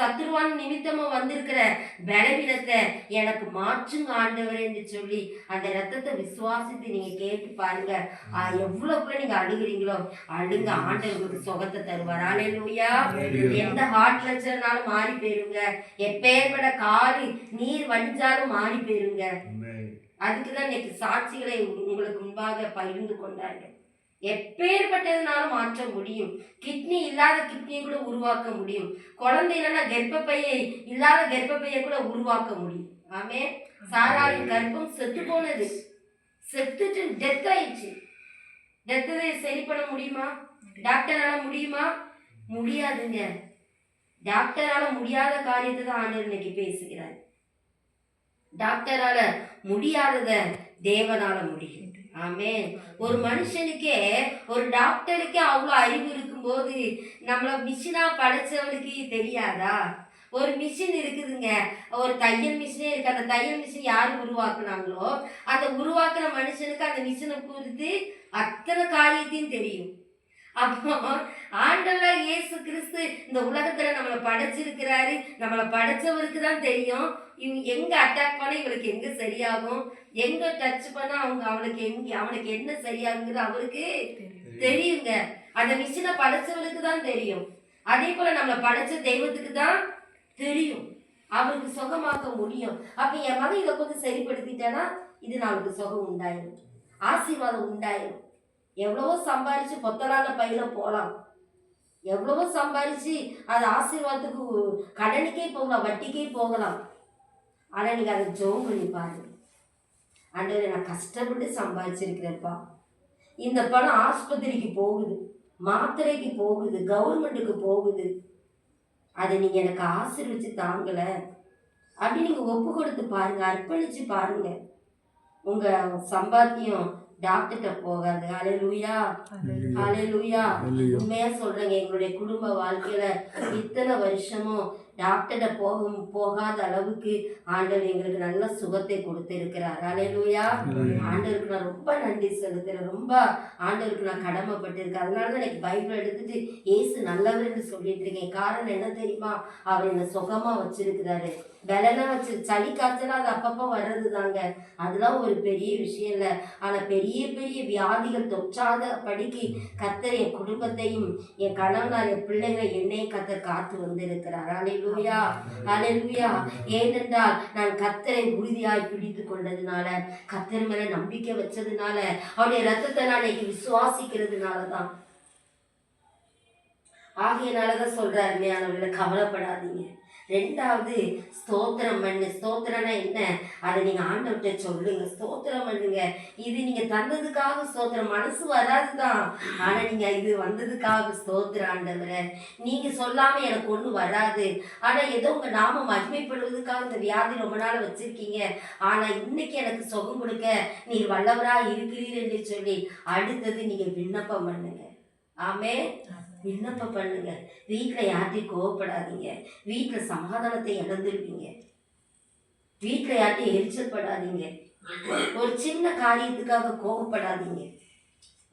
சத்துருவான் நிமித்தமா வந்திருக்கிற பலவீனத்தை எனக்கு மாற்றுங்க ஆண்டவர் என்று சொல்லி அந்த ரத்தத்தை விசுவாசித்து நீங்க கேட்டு பாருங்க. எவ்வளவுக்குள்ள நீங்க அழுகிறீங்களோ அழுங்க, ஆண்டவருக்கு சுகத்தை தருவார். அல்லேலூயா. எந்த ஹார்ட் பிரச்சனைனாலும் மாறி போயிருங்க, எப்பேற்பட்ட காலி நீர் வடிஞ்சாலும் மாறி போயிருங்க. அதுக்குதான் இன்னைக்கு சாட்சிகளை உங்களுக்கு முன்பாக பகிர்ந்து கொண்டாங்க. எப்பேற்பட்டதுனாலும் மாற்ற முடியும். கிட்னி இல்லாத கிட்னியை கூட உருவாக்க முடியும். குழந்தை இல்லைன்னா கர்ப்பப்பையை இல்லாத கர்ப்பப்பையை கூட உருவாக்க முடியும். ஆமே. சாராளின் கர்ப்பம் செத்து போனது, செத்துட்டு டெத் ஆயிடுச்சு. டெத்தை சரி பண்ண முடியுமா? டாக்டரால முடியுமா? முடியாதுங்க. டாக்டரால முடியாத காரியத்தை தான் ஆண்டவர் இன்னைக்கு பேசுகிறார். டாக்டரால முடியாதத தேவனால முடியும். ஆமே. ஒரு மனுஷனுக்கே, ஒரு டாக்டருக்கே அவ்வளோ அறிவு இருக்கும்போது நம்மள மிஷினா படைச்சவனுக்கு தெரியாதா? ஒரு மிஷின் இருக்குதுங்க, ஒரு தையல் மிஷினே இருக்கு. அந்த தையல் மிஷின் யார் உருவாக்குனாங்களோ அந்த உருவாக்குற மனுஷனுக்கு அந்த மிஷினை குறித்து அத்தனை காரியத்தையும் தெரியும். அப்போ ஆண்டவர் இயேசு கிறிஸ்து இந்த உலகத்துல நம்மளை படைச்சிருக்கிறாரு. நம்மளை படைச்சவருக்கு தான் தெரியும் இவங்க எங்க அட்டாக் பண்ண இவளுக்கு எங்க சரியாகும், எங்க டச் பண்ணா அவனுக்கு என்ன சரியாகுங்கிறது அவருக்கு தெரியுங்க. அந்த மிஷினை படைச்சவனுக்கு தான் தெரியும். அதே போல நம்மளை படைச்ச தெய்வத்துக்கு தான் தெரியும், அவருக்கு சுகமாக்க முடியும். அப்ப என் மகன் இதை கொஞ்சம் சரிப்படுத்திட்டானா இது அவளுக்கு சுகம் உண்டாயிரும், ஆசீர்வாதம் உண்டாயிரும். எவ்வளவோ சம்பாரிச்சு பொத்தலான பையில போகலாம், எவ்வளவோ சம்பாரிச்சு அது ஆசீர்வாதத்துக்கு கடனுக்கே போகலாம், வட்டிக்கே போகலாம். ஆனா நீங்க அதை ஜெபம் பண்ணி பாருங்க. ஆண்டவரே, நான் கஷ்டப்பட்டு சம்பாதிச்சிருக்கிறேன்ப்பா, இந்த பணம் ஆஸ்பத்திரிக்கு போகுது, மாத்திரைக்கு போகுது, கவர்மெண்ட்டுக்கு போகுது, அதை நீங்க எனக்கு ஆசீர்வச்சு தாங்கல அப்படி நீங்க ஒப்பு கொடுத்து பாருங்க, அர்ப்பணிச்சு பாருங்க. உங்க சம்பாத்தியம் டாக்டர்கிட்ட போகாது. அல்லேலூயா, அல்லேலூயா. உண்மையா சொல்றேங்க, எங்களுடைய குடும்ப வாழ்க்கையில இத்தனை வருஷமும் டாக்டர்கிட்ட போகாத அளவுக்கு ஆண்டவர் எங்களுக்கு நல்ல சுகத்தை கொடுத்திருக்கிறார். அல்லேலூயா. ஆண்டவருக்கு நான் ரொம்ப நன்றி செலுத்துறேன், ரொம்ப ஆண்டவருக்கு நான் கடமைப்பட்டிருக்கேன். அதனாலதான் எனக்கு பைபிள் எடுத்துட்டு ஏசு நல்லவர் என்று சொல்லிட்டு இருக்கேன். காரணம் என்ன தெரியுமா? அவர் என்ன சுகமா வச்சிருக்கிறாரு. பலனா வச்சு சளி காய்ச்சலா அது அப்பப்போ வர்றது தாங்க, அதெல்லாம் ஒரு பெரிய விஷயம் இல்லை. ஆனா பெரிய பெரிய வியாதிகள் தொற்றாத படிக்கு கர்த்தர் என் குடும்பத்தையும் என் கணவனார் என் பிள்ளைகளை என்னையும் கர்த்தர் காத்து வந்திருக்கிறார். அல்லேலூயா, அல்லேலூயா. ஏனென்றால் நான் கர்த்தரை உறுதியாய் பிடித்து கொண்டதுனால, கர்த்தர் மேல நம்பிக்கை வச்சதுனால, அவருடைய ரத்தத்தை நான் இன்னைக்கு விசுவாசிக்கிறதுனாலதான். ஆகையனாலதான் சொல்றாரு, கவலைப்படாதீங்க, ரெண்டாவது ஸ்தோத்திரம் பண்ணு. ஸ்தோத்திரம்னா என்ன? அதை நீங்க ஆண்டவர்கிட்ட சொல்லுங்க, ஸ்தோத்திரம் பண்ணுங்க. இது நீங்க தந்ததுக்காக ஸ்தோத்திரம். மனசு வராதுதான், ஆனா நீங்க இது வந்ததுக்காக ஸ்தோத்திரம் ஆண்டவரே. நீங்க சொல்லாம எனக்கு ஒண்ணு வராது, ஆனா ஏதோ உங்க நாம மகிமைப்படுவதற்காக இந்த வியாதி ரொம்ப நாள் வச்சிருக்கீங்க, ஆனா இன்னைக்கு எனக்கு சுகம் கொடுக்க நீர் வல்லவரா இருக்கிறீர் என்று சொல்லி அடுத்தது நீங்க விண்ணப்பம் பண்ணுங்க. ஆமே, விண்ணப்பம் பண்ணுங்க. வீட்டில் யார்ட்டையும் கோவப்படாதீங்க. வீட்டில் சமாதானத்தை இழந்துருப்பீங்க. வீட்டில் யார்ட்டையும் எரிச்சல் படாதீங்க. ஒரு சின்ன காரியத்துக்காக கோவப்படாதீங்க.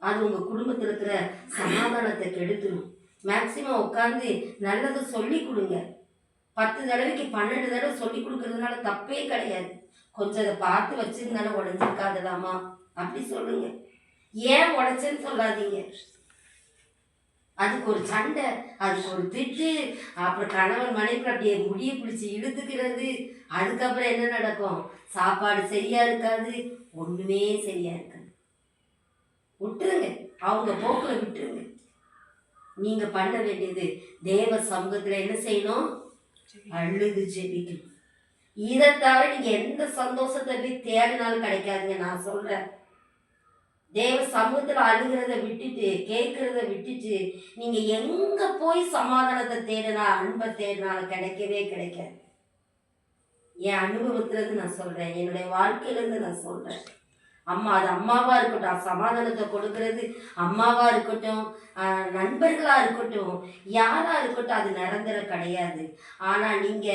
அது உங்க குடும்பத்தில் இருக்கிற சமாதானத்தை கெடுத்துடும். மேக்சிமம் உட்காந்து நல்லதை சொல்லி கொடுங்க. 10 தடவைக்கு 12 தடவை சொல்லி கொடுக்கறதுனால தப்பே கிடையாது. கொஞ்சம் அதை பார்த்து வச்சிருந்தாலும் உடஞ்சிருக்காதலாமா அப்படி சொல்லுங்க. ஏன் உடைச்சேன்னு சொல்லாதீங்க. அதுக்கு ஒரு சண்டை, அதுக்கு ஒரு திட்டு, அப்புறம் கணவன் மனைவி அப்படியே முடிய பிடிச்சி இழுத்துக்கிறது. அதுக்கப்புறம் என்ன நடக்கும்? சாப்பாடு சரியா இருக்காது, ஒண்ணுமே சரியா இருக்காது. விட்டுருங்க, அவங்க போக்குல விட்டுருங்க. நீங்க பண்ண வேண்டியது தேவ சமூகத்துல என்ன செய்யணும்? அழுது ஜெபிக்கணும். இதை தவிர நீங்க எந்த சந்தோஷத்தை போய் தேடினாலும் கிடைக்காதுங்க. நான் சொல்றேன், தேவ சமூகத்துல அழுகிறத விட்டுட்டு கேட்கறத விட்டுட்டு நீங்க எங்க போய் சமாதானத்தை தேடினா அன்பை தேடினாலும் கிடைக்கவே கிடைக்காது. என் அனுபவத்துல இருந்து நான் சொல்றேன், என்னுடைய வாழ்க்கையில இருந்து நான் சொல்றேன். அது அம்மாவா இருக்கட்டும், சமாதானத்தை கொடுக்கறது அம்மாவா இருக்கட்டும், நண்பர்களா இருக்கட்டும், யாரா இருக்கட்டும், அது நிரந்தரம் கிடையாது. ஆனா நீங்க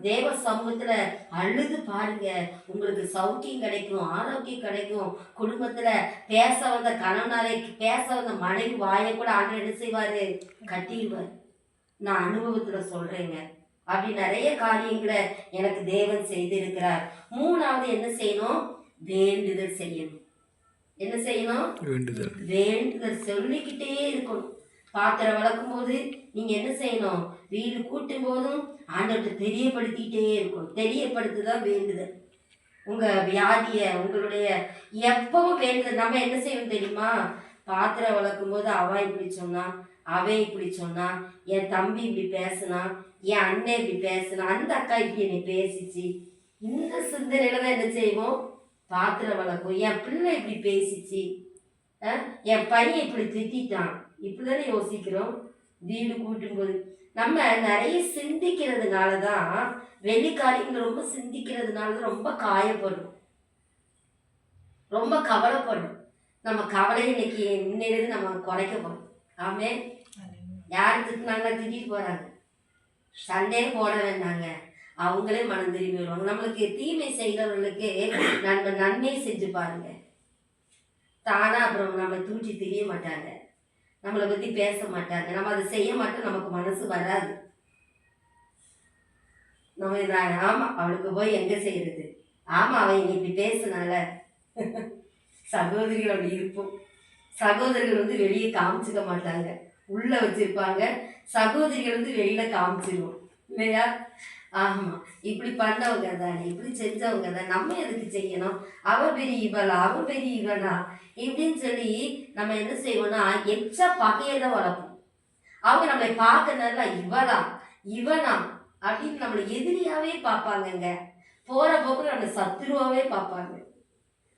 தேவ சமூகத்துல அழுது பாருங்க, உங்களுக்கு சௌக்கியம் கிடைக்கும், ஆரோக்கியம் கிடைக்கும். குடும்பத்துல பேச வந்த கணவனாரை, பேச வந்த மனைவி வாயை கூட ஆண்டவர் என்ன செய்வாரு? கட்டிடுவார். நான் அனுபவத்துல சொல்றேங்க. அப்படி நிறைய காரியங்களை எனக்கு தேவன் செய்திருக்கிறார். 3வது என்ன செய்யணும்? வேண்டுதல் செய்யணும். என்ன செய்யணும்? வேண்டுதல் சொல்லிக்கிட்டே இருக்கணும். பாத்திரம் வளர்க்கும் போது நீங்க என்ன செய்யணும்? வீடு கூட்டும் போதும் ஆண்டவர்கிட்ட தெரியப்படுத்திக்கிட்டே இருக்கணும். தெரியப்படுத்துதான் வேண்டுதல். உங்க வியாதிய, உங்களுடைய எப்பவும் வேண்டுதல். நம்ம என்ன செய்யணும் தெரியுமா? பாத்திரம் வளர்க்கும் போது அவ இப்படி சொன்னா, அவன் இப்படி சொன்னா, என் தம்பி இப்படி பேசினா, என் அண்ணன் இப்படி பேசினா, அந்த அக்கா இப்படி என்னை பேசிச்சு, இந்த சிந்தனையில தான் என்ன செய்வோம்? பாத்திரம் வளர்க்கும். என் பிள்ளை இப்படி பேசிச்சு, என் பையன் இப்படி திட்டான், இப்படிதானே யோசிக்கிறோம். வீடு கூட்டும் போது நம்ம நிறைய சிந்திக்கிறதுனாலதான், வெளிக்காரியங்கள் ரொம்ப சிந்திக்கிறதுனாலதான் ரொம்ப காயப்படும், ரொம்ப கவலைப்படும். நம்ம கவலையை இன்னைக்கு முன்னேறது நம்ம குறைக்க போறோம். ஆமே, யாரு திட்டினாங்க? திட்டிட்டு போறாங்க. சண்டையே போட வேண்டாங்க, அவங்களே மனம் திரும்பி வருவாங்க. நம்மளுக்கு தீமை செய்கிறவர்களுக்கு நன்மை செஞ்சு பாருங்க, தானா அப்புறம் நம்ம தூக்கி தெரிய மாட்டாங்க, நம்மளை பத்தி பேச மாட்டாங்க. நம்ம அதை செய்ய மாட்டோம், நமக்கு மனசு வராது. நம்ம ஆமா அவளுக்கு போய் எங்க செய்யறது, ஆமா அவன் இப்படி பேசுனால. சகோதரிகள் அப்படி இருப்போம். சகோதரிகள் வெளியே காமிச்சுக்க மாட்டாங்க, உள்ள வச்சிருப்பாங்க. சகோதரிகள் வெளியில காமிச்சிருவோம் இல்லையா? ஆமா, இப்படி பண்ணவங்க தானே, இப்படி செஞ்சவங்க தான், நம்ம எதுக்கு செய்யணும்? அவ பெரிய இவளா, அவ பெரிய இவனா இப்படின்னு சொல்லி நம்ம என்ன செய்வோம்னா எச்ச பகையதான் வளர்ப்போம். அவங்க நம்மளை பார்க்கறதுனால இவளா இவனா அப்படின்னு நம்மளை எதிரியாவே பார்ப்பாங்கங்க. போற போக்கு நம்மளை சத்துருவாவே பார்ப்பாங்க.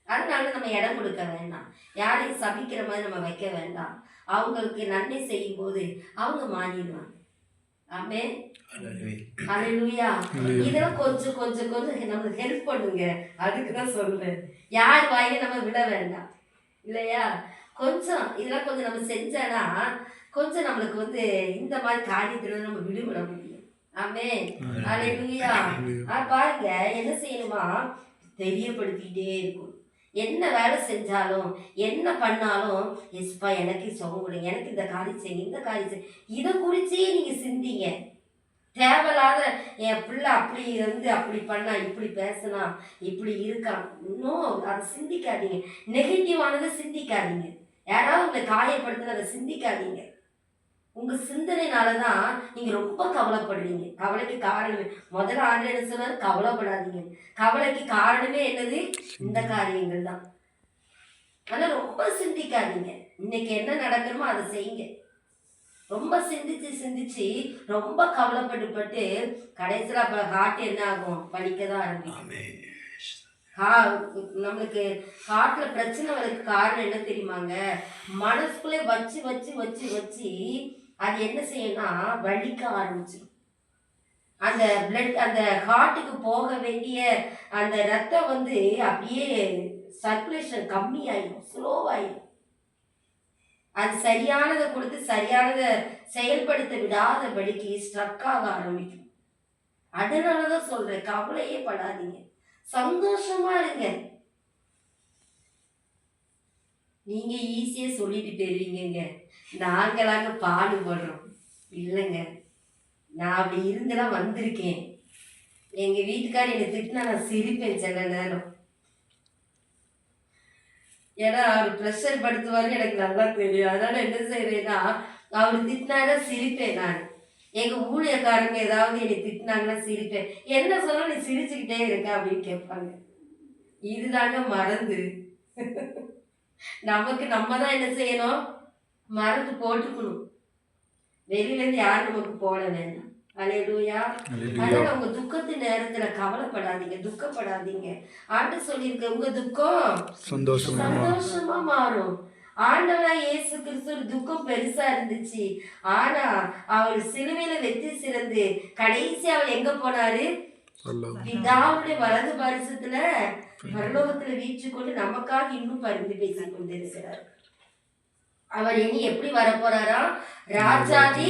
அதனால நம்ம இடம் கொடுக்க வேண்டாம், யாரையும் சபிக்கிற மாதிரி நம்ம வைக்க வேண்டாம். அவங்களுக்கு நன்மை செய்யும் போது அவங்க மாறிடுவாங்க. ஆமே, ஹல்லேலூயா. இதெல்லாம் கொஞ்சம் கொஞ்சம் கொஞ்சம் நமக்கு ஹெல்ப் பண்ணுங்க. அதுக்குதான் சொல்றேன், யார் வாயில நம்ம விட வேண்டாம் இல்லையா? கொஞ்சம் இதெல்லாம் கொஞ்சம் நம்ம செஞ்சோன்னா கொஞ்சம் நம்மளுக்கு இந்த மாதிரி காரியத்துல நம்ம விடுபட முடியும். ஆமே, ஹல்லேலூயா. பாருங்க, என்ன செய்யணுமா? தெரியப்படுத்திக்கிட்டே இருக்கும். என்ன வேலை செஞ்சாலும் என்ன பண்ணாலும், எஸ்பா எனக்கு சுகம் கொடுங்க, எனக்கு இந்த காரியம் செய்யுங்க, இந்த காரியம் செய்ய, இதை குறிச்சே நீங்க சிந்திங்க. தேவையில்லாத என் பிள்ளை அப்படி அப்படி பண்ணா, இப்படி பேசினா, இப்படி இருக்கான், இன்னும் அதை சிந்திக்காதீங்க. நெகட்டிவானதை சிந்திக்காதீங்க. யாராவது உங்களை காயப்படுத்தின அதை சிந்திக்காதீங்க. உங்க சிந்தனைனாலதான் நீங்க ரொம்ப கவலைப்படுறீங்க. கவலைக்கு காரணமே முதல்ல ஆண்டு என்ன சொன்னாரு? கவலைப்படாதீங்க. கவலைக்கு காரணமே என்னது? இந்த காரியங்கள் தான். ஆனா ரொம்ப சிந்திக்காதீங்க. இன்னைக்கு என்ன நடக்கணுமோ அதை செய்யுங்க. ரொம்ப சிந்திச்சு சிந்திச்சு ரொம்ப கவலைப்பட்டு கடைசியில் அப்போ ஹார்ட் என்ன ஆகும், வலிக்க தான் ஆரம்பிக்கும். நம்மளுக்கு ஹார்ட்ல பிரச்சனை வரதுக்கு காரணம் என்ன தெரியுமாங்க, மனசுக்குள்ளே வச்சு வச்சு வச்சு வச்சு அது என்ன செய்யணும்னா வலிக்க ஆரம்பிச்சிடும். அந்த பிளட் அந்த ஹார்ட்டுக்கு போக வேண்டிய அந்த ரத்தம் அப்படியே சர்க்குலேஷன் கம்மியாயிடும், ஸ்லோவாயிடும். அது சரியானதை கொடுத்து சரியானதை செயல்படுத்த விடாதபடிக்கு ஸ்ட்ரக் ஆக ஆரம்பிக்கும். அதனாலதான் சொல்றேன், கவலையே படாதீங்க, சந்தோஷமா இருங்க. நீங்க ஈஸியா சொல்லிட்டு போயிருவீங்க, நாங்களாங்க பாடுபடுறோம். இல்லைங்க, நான் அப்படி இருந்தெல்லாம் வந்திருக்கேன். எங்க வீட்டுக்காரர் என்னை திட்டினா நான் சிரிப்பேன் சில நேரம். ஏன்னா அவர் ப்ரெஷர் படுத்துவாரு, எனக்கு நல்லா தெரியும். அதனால என்ன செய்வேன்னா, அவர் திட்டினாங்கன்னா சிரிப்பேன் நான். எங்க ஊழியக்காரங்க ஏதாவது என்னை திட்டினாங்கன்னா சிரிப்பேன். என்ன சொல்ல நீ சிரிச்சுக்கிட்டே இருக்க அப்படின்னு கேட்பாங்க. இதுதாங்க மறந்து. நமக்கு நம்ம தான் என்ன செய்யணும், மறந்து போட்டுக்கணும். வெளியிலேருந்து யாரும் நமக்கு போட வேண்டாம். அல்லேலூயா. அதனால உங்க துக்கத்து நேரத்துல கவலைப்படாதீங்க, துக்கப்படாதீங்க. ஆண்டு சொல்லியிருக்க உங்க துக்கம் சந்தோஷமா மாறும். ஆண்டவராய் இயேசு கிறிஸ்து துக்கம் பெருசா இருந்துச்சு, ஆனா அவர் சிலுவையில வெற்றி சிறந்து கடைசி அவர் எங்க போனாரு, பிதாவுடைய வலது பரிசத்துல பரலோகத்துல வீச்சு கொண்டு நமக்காக இன்னும் பரிந்து பேசிக் கொண்டிருக்கிறார். அவர் இனி எப்படி வரப்போறாரா, ராஜாதி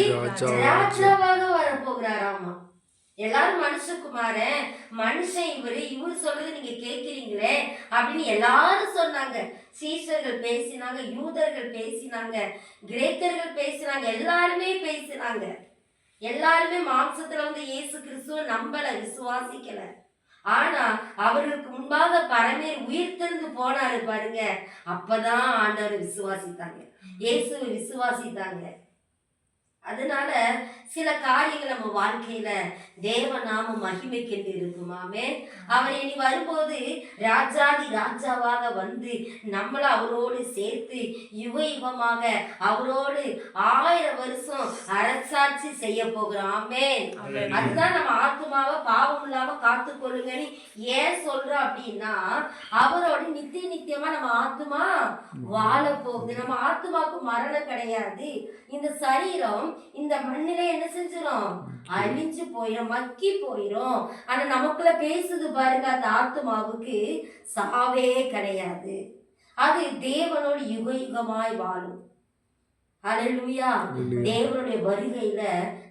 ராஜாவாக வரப்போகிறாராமா. எல்லாரும் மனுஷகுமாரன், மனுஷன் இவரு சொல்றது நீங்க கேட்கிறீங்களே அப்படின்னு எல்லாரும் சொன்னாங்க. சீஷர்கள் பேசினாங்க, யூதர்கள் பேசினாங்க, கிரேக்கர்கள் பேசினாங்க, எல்லாருமே பேசினாங்க. எல்லாருமே மாம்சத்துல இயேசு கிறிஸ்துவ நம்பல, விசுவாசிக்கல. ஆனா அவர்களுக்கு முன்பாக பரமேர் உயிர்த்தெழுந்து போனாரு பாருங்க, அப்பதான் ஆண்டவர் விசுவாசித்தாங்க, இயேசுவை விசுவாசித்தாங்க. அதனால சில காரியங்கள் நம்ம வாழ்க்கையில தேவ நாம மகிமைக்கென்று இருக்குமாமே. அவர் இனி வரும்போது ராஜாதி ராஜாவாக வந்து நம்மள அவரோடு சேர்த்து யுக யுகமாக அவரோடு 1000 வருஷம் அரசாட்சி செய்ய போகிறோம். ஆமென். அதுதான் நம்ம ஆத்மாவை பாவம் இல்லாம காத்து கொள்ளுங்கன்னு ஏன் சொல்றோம் அப்படின்னா, அவரோடு நித்திய நித்தியமா நம்ம ஆத்மா வாழ போகுது. நம்ம ஆத்மாவுக்கு மரணம் கிடையாது. இந்த சரீரம் இந்த மண்ணிலே என்ன செஞ்சிடும், அழிஞ்சு போயிடும், மக்கி போயிடும். ஆனா நமக்குள்ள பேசுது பாருங்க, அந்த ஆத்மாவுக்கு சாவே கிடையாது. அது தேவனோடு யுக யுகமாய் வாழும். அல்லேலூயா. தேவனுடைய வருகையில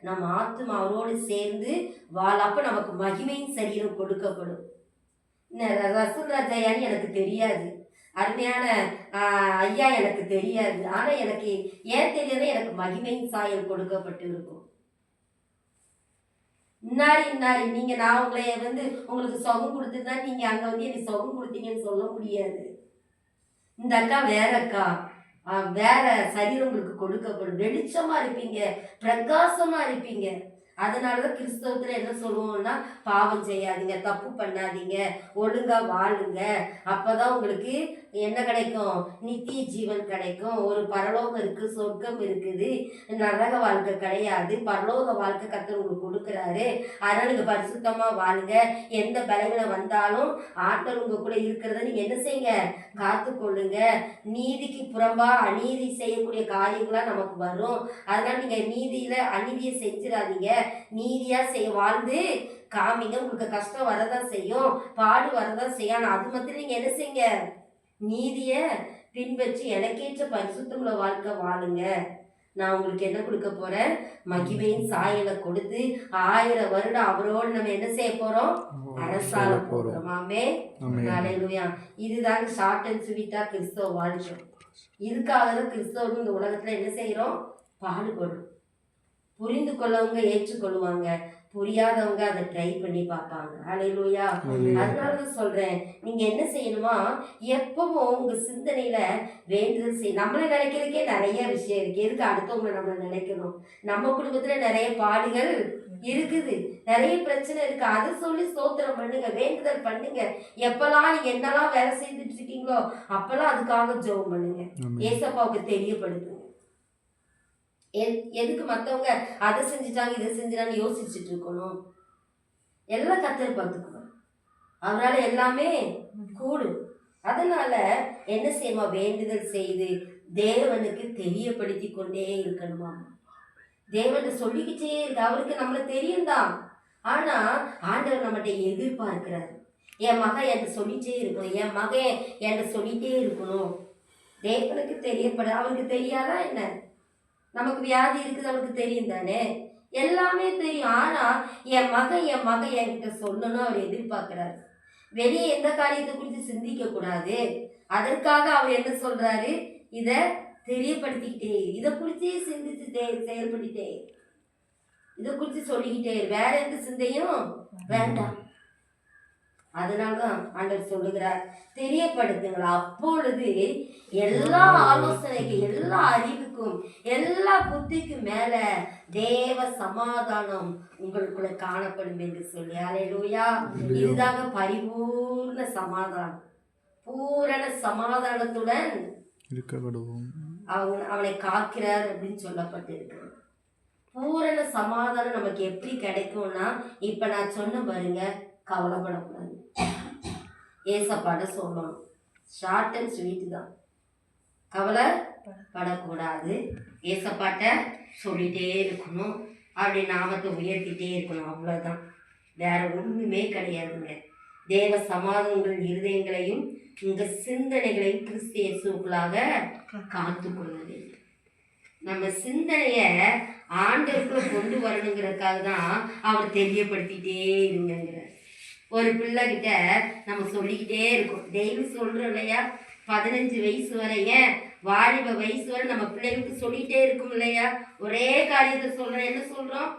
நம்ம ஆத்மா அவரோடு சேர்ந்து வாழ, அப்ப நமக்கு மகிமையின் சரீரம் கொடுக்கப்படும். ரசூல் ராஜாயான்னு எனக்கு தெரியாது, அருமையான ஐயா எனக்கு தெரியாது. ஆனா எனக்கு ஏன் தெரியாத, எனக்கு மகிமையின் சாயல் கொடுக்கப்பட்டு இருக்கும். இன்னாரி நீங்க நான் உங்களை உங்களுக்கு சுகம் கொடுத்துருந்தா நீங்க அங்க எனக்கு சுகம் கொடுத்தீங்கன்னு சொல்ல முடியாது. இந்த அக்கா வேற அக்கா, வேற சரீரம் உங்களுக்கு கொடுக்கப்படும். வெளிச்சமா இருப்பீங்க, பிரகாசமா இருப்பீங்க. அதனாலதான் கிறிஸ்தவத்துல என்ன சொல்லுவோம்னா, பாவம் செய்யாதீங்க, தப்பு பண்ணாதீங்க, ஒழுங்கா வாழுங்க, அப்பதான் உங்களுக்கு என்ன கிடைக்கும், நித்திய ஜீவன் கிடைக்கும். ஒரு பரலோகம் இருக்கு, சொர்க்கம் இருக்குது, நரக வாழ்க்கை கிடையாது, பரலோக வாழ்க்கை கர்த்தர் உங்களுக்கு கொடுக்குறாரு. அதனால நீங்க பரிசுத்தமா வாழுங்க. எந்த பலவீனம் வந்தாலும் ஆண்டவர் உங்க கூட இருக்கிறத நீங்க என்ன செய்யுங்க, காத்து கொள்ளுங்க. நீதிக்கு புறம்பா அநீதி செய்யக்கூடிய காரியங்கள்லாம் நமக்கு வரும். அதனால நீங்க நீதியில அநீதியை செஞ்சிடாதீங்க, நீதியா வாழ்ந்து காமிங்க. உங்களுக்கு கஷ்டம் வரதான் செய்யும், பாடு வரதான் செய்யும், ஆனா அது மட்டும் நீங்க என்ன செய்யுங்க, நீதிய பின்பற்றி எனக்கேற்ற பரிசுத்தமுள்ள வாழ்க்கை வாழுங்க. நான் உங்களுக்கு என்ன கொடுக்க போறேன், மகிமையின் சாயலை கொடுத்து 1000 வருடம் அவரோடு நம்ம என்ன செய்ய போறோம், அரசாள போறோம். ஆமென். அல்லேலூயா. இதுதாங்க ஷார்ட் அண்ட் ஸ்வீட்டா கிறிஸ்தவ வாழ்க்கை. இதுக்காக தான் கிறிஸ்தவர்கள் இந்த உலகத்துல என்ன செய்யறோம், பாடுபடும். புரிந்து கொள்ளவங்க ஏற்றுக்கொள்ளுவாங்க, புரியாதவங்க அதை ட்ரை பண்ணி பார்ப்பாங்க. அல்லேலூயா. அதனாலதான் சொல்றேன், நீங்க என்ன செய்யணுமா, எப்பவும் உங்க சிந்தனையில வேண்டுதல் செய்ய. நம்மளை நினைக்கிறதுக்கே நிறைய விஷயம் இருக்கு, எதுக்கு அடுத்தவங்களை நம்மளை நினைக்கணும். நம்ம குடும்பத்துல நிறைய பாடுகள் இருக்குது, நிறைய பிரச்சனை இருக்கு, அதை சொல்லி ஸ்தோத்திரம் பண்ணுங்க, வேண்டுதல் பண்ணுங்க. எப்பெல்லாம் நீங்க என்னெல்லாம் வேலை செய்துட்டு இருக்கீங்களோ அப்பெல்லாம் அதுக்காக ஜெபம் பண்ணுங்க, ஏசப்பாவுக்கு தெரியப்படுத்துங்க. எதுக்கு மற்றவங்க அதை செஞ்சுட்டாங்க இதை செஞ்சுட்டான்னு யோசிச்சுட்டு இருக்கணும்? எல்லாம் கர்த்தர் பார்த்துக்குவார். அவரால் எல்லாமே கூடும். அதனால என்ன செய்யணுமா? வேண்டுதல் செய்து தேவனுக்கு தெரியப்படுத்தி கொண்டே இருக்கணுமா? தேவன் சொல்லிக்கிட்டே இருக்கு. அவருக்கு நம்மள தெரியும் தான். ஆனா ஆண்டவர் நம்மகிட்ட எதிர்பார்க்கிறார். என் மகன் என்கிட்ட சொல்லிட்டே இருக்கணும், என் மகன் என்கிட்ட சொல்லிட்டே இருக்கணும். தேவனுக்கு தெரியப்பட அவருக்கு தெரியாதா என்ன? நமக்கு வியாதி இருக்குது அவருக்கு தெரியும் தானே, எல்லாமே தெரியும். ஆனா என் மகன் என்கிட்ட சொல்லணும் அவர் எதிர்பார்க்கிறாரு. வெளியே எந்த காரியத்தை குறித்து சிந்திக்க கூடாது. அதற்காக அவர் என்ன சொல்றாரு? இத தெரியப்படுத்திக்கிட்டே, இதை குறித்து சிந்திச்சுட்டே செயல்படுத்திட்டே, இதை குறித்து சொல்லிக்கிட்டே, வேற எந்த சிந்தையும் வேண்டாம். அதனாலதான் ஆண்டவர் சொல்லுகிறார், தெரியப்படுத்துங்களா. அப்பொழுது எல்லா ஆலோசனைக்கு, எல்லா அறிவுக்கும், எல்லா புத்திக்கும் மேல தேவ சமாதானம் உங்களுக்குள்ள காணப்படும் என்று சொல்லி. அல்லேலூயா. இதுதாங்க பரிபூர்ண சமாதானம். பூரண சமாதானத்துடன் அவனை காக்கிறார் அப்படின்னு சொல்லப்பட்டிருக்கு. பூரண சமாதானம் நமக்கு எப்படி கிடைக்கும்னா, இப்ப நான் சொன்ன பாருங்க, கவலைப்படக்கூடாது. ஏசப்பாட சொல்லணும். ஷார்ட் அண்ட் ஸ்வீட் தான். கவலைப்படக்கூடாது. ஏசப்பாட்ட சொல்லிட்டே இருக்கணும். அப்படி நாமத்தை உயர்த்திட்டே இருக்கணும். அவ்வளோதான், வேற ஒன்றுமே கிடையாதுங்க. தேவ சமாதானங்கள் இருதயங்களையும் உங்கள் சிந்தனைகளையும் கிறிஸ்து இயேசுவுக்குள்ளாக காத்து கொள்ள வேண்டும். நம்ம சிந்தனைய ஆண்டவருக்குள்ள கொண்டு வரணுங்கிறதுக்காக தான் அவர் தெரியப்படுத்திட்டே இருங்கிறார். ஒரு பிள்ளைகிட்ட நம்ம சொல்லிக்கிட்டே இருக்கோம், டெய்லி சொல்றோம் இல்லையா? 15 வயசு வரைய, வாலிப வயசு வரை நம்ம பிள்ளைகளுக்கு சொல்லிகிட்டே இருக்கும் இல்லையா? ஒரே காரியத்தை சொல்கிறோம். என்ன சொல்கிறோம்?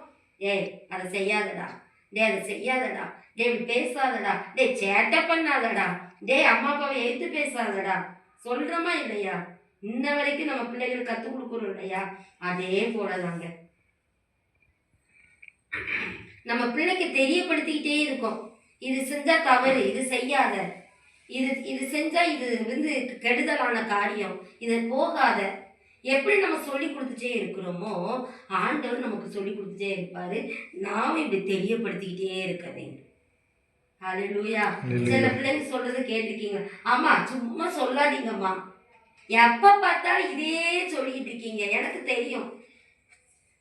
ஏய் அதை செய்யாதடா, டே அதை செய்யாதடா, டே இப்படி பேசாதடா, டே சேட்டை பண்ணாதடா, டே அம்மா அப்பாவை எடுத்து பேசாதடா, சொல்கிறோமா இல்லையா? இன்ன வரைக்கும் நம்ம பிள்ளைகளுக்கு கற்றுக் கொடுக்குறோம் இல்லையா? அதே போலதாங்க நம்ம பிள்ளைக்கு தெரியப்படுத்திக்கிட்டே இருக்கோம். இது செஞ்சா தவறு, இது செய்யாத, இது செஞ்சா இது கெடுதலான காரியம், இது போகாத. எப்படி நம்ம சொல்லி கொடுத்துட்டே இருக்கிறோமோ ஆண்டவர் நமக்கு சொல்லி கொடுத்துட்டே இருப்பாரு. நாம இப்படி தெரியப்படுத்திக்கிட்டே இருக்க வேண்டும். அல்லேலூயா. சில பிள்ளைங்க சொல்றதை கேட்டிருக்கீங்க, ஆமா சும்மா சொல்லாதீங்கம்மா, எப்ப பார்த்தாலும் இதே சொல்லிக்கிட்டு இருக்கீங்க, எனக்கு தெரியும்.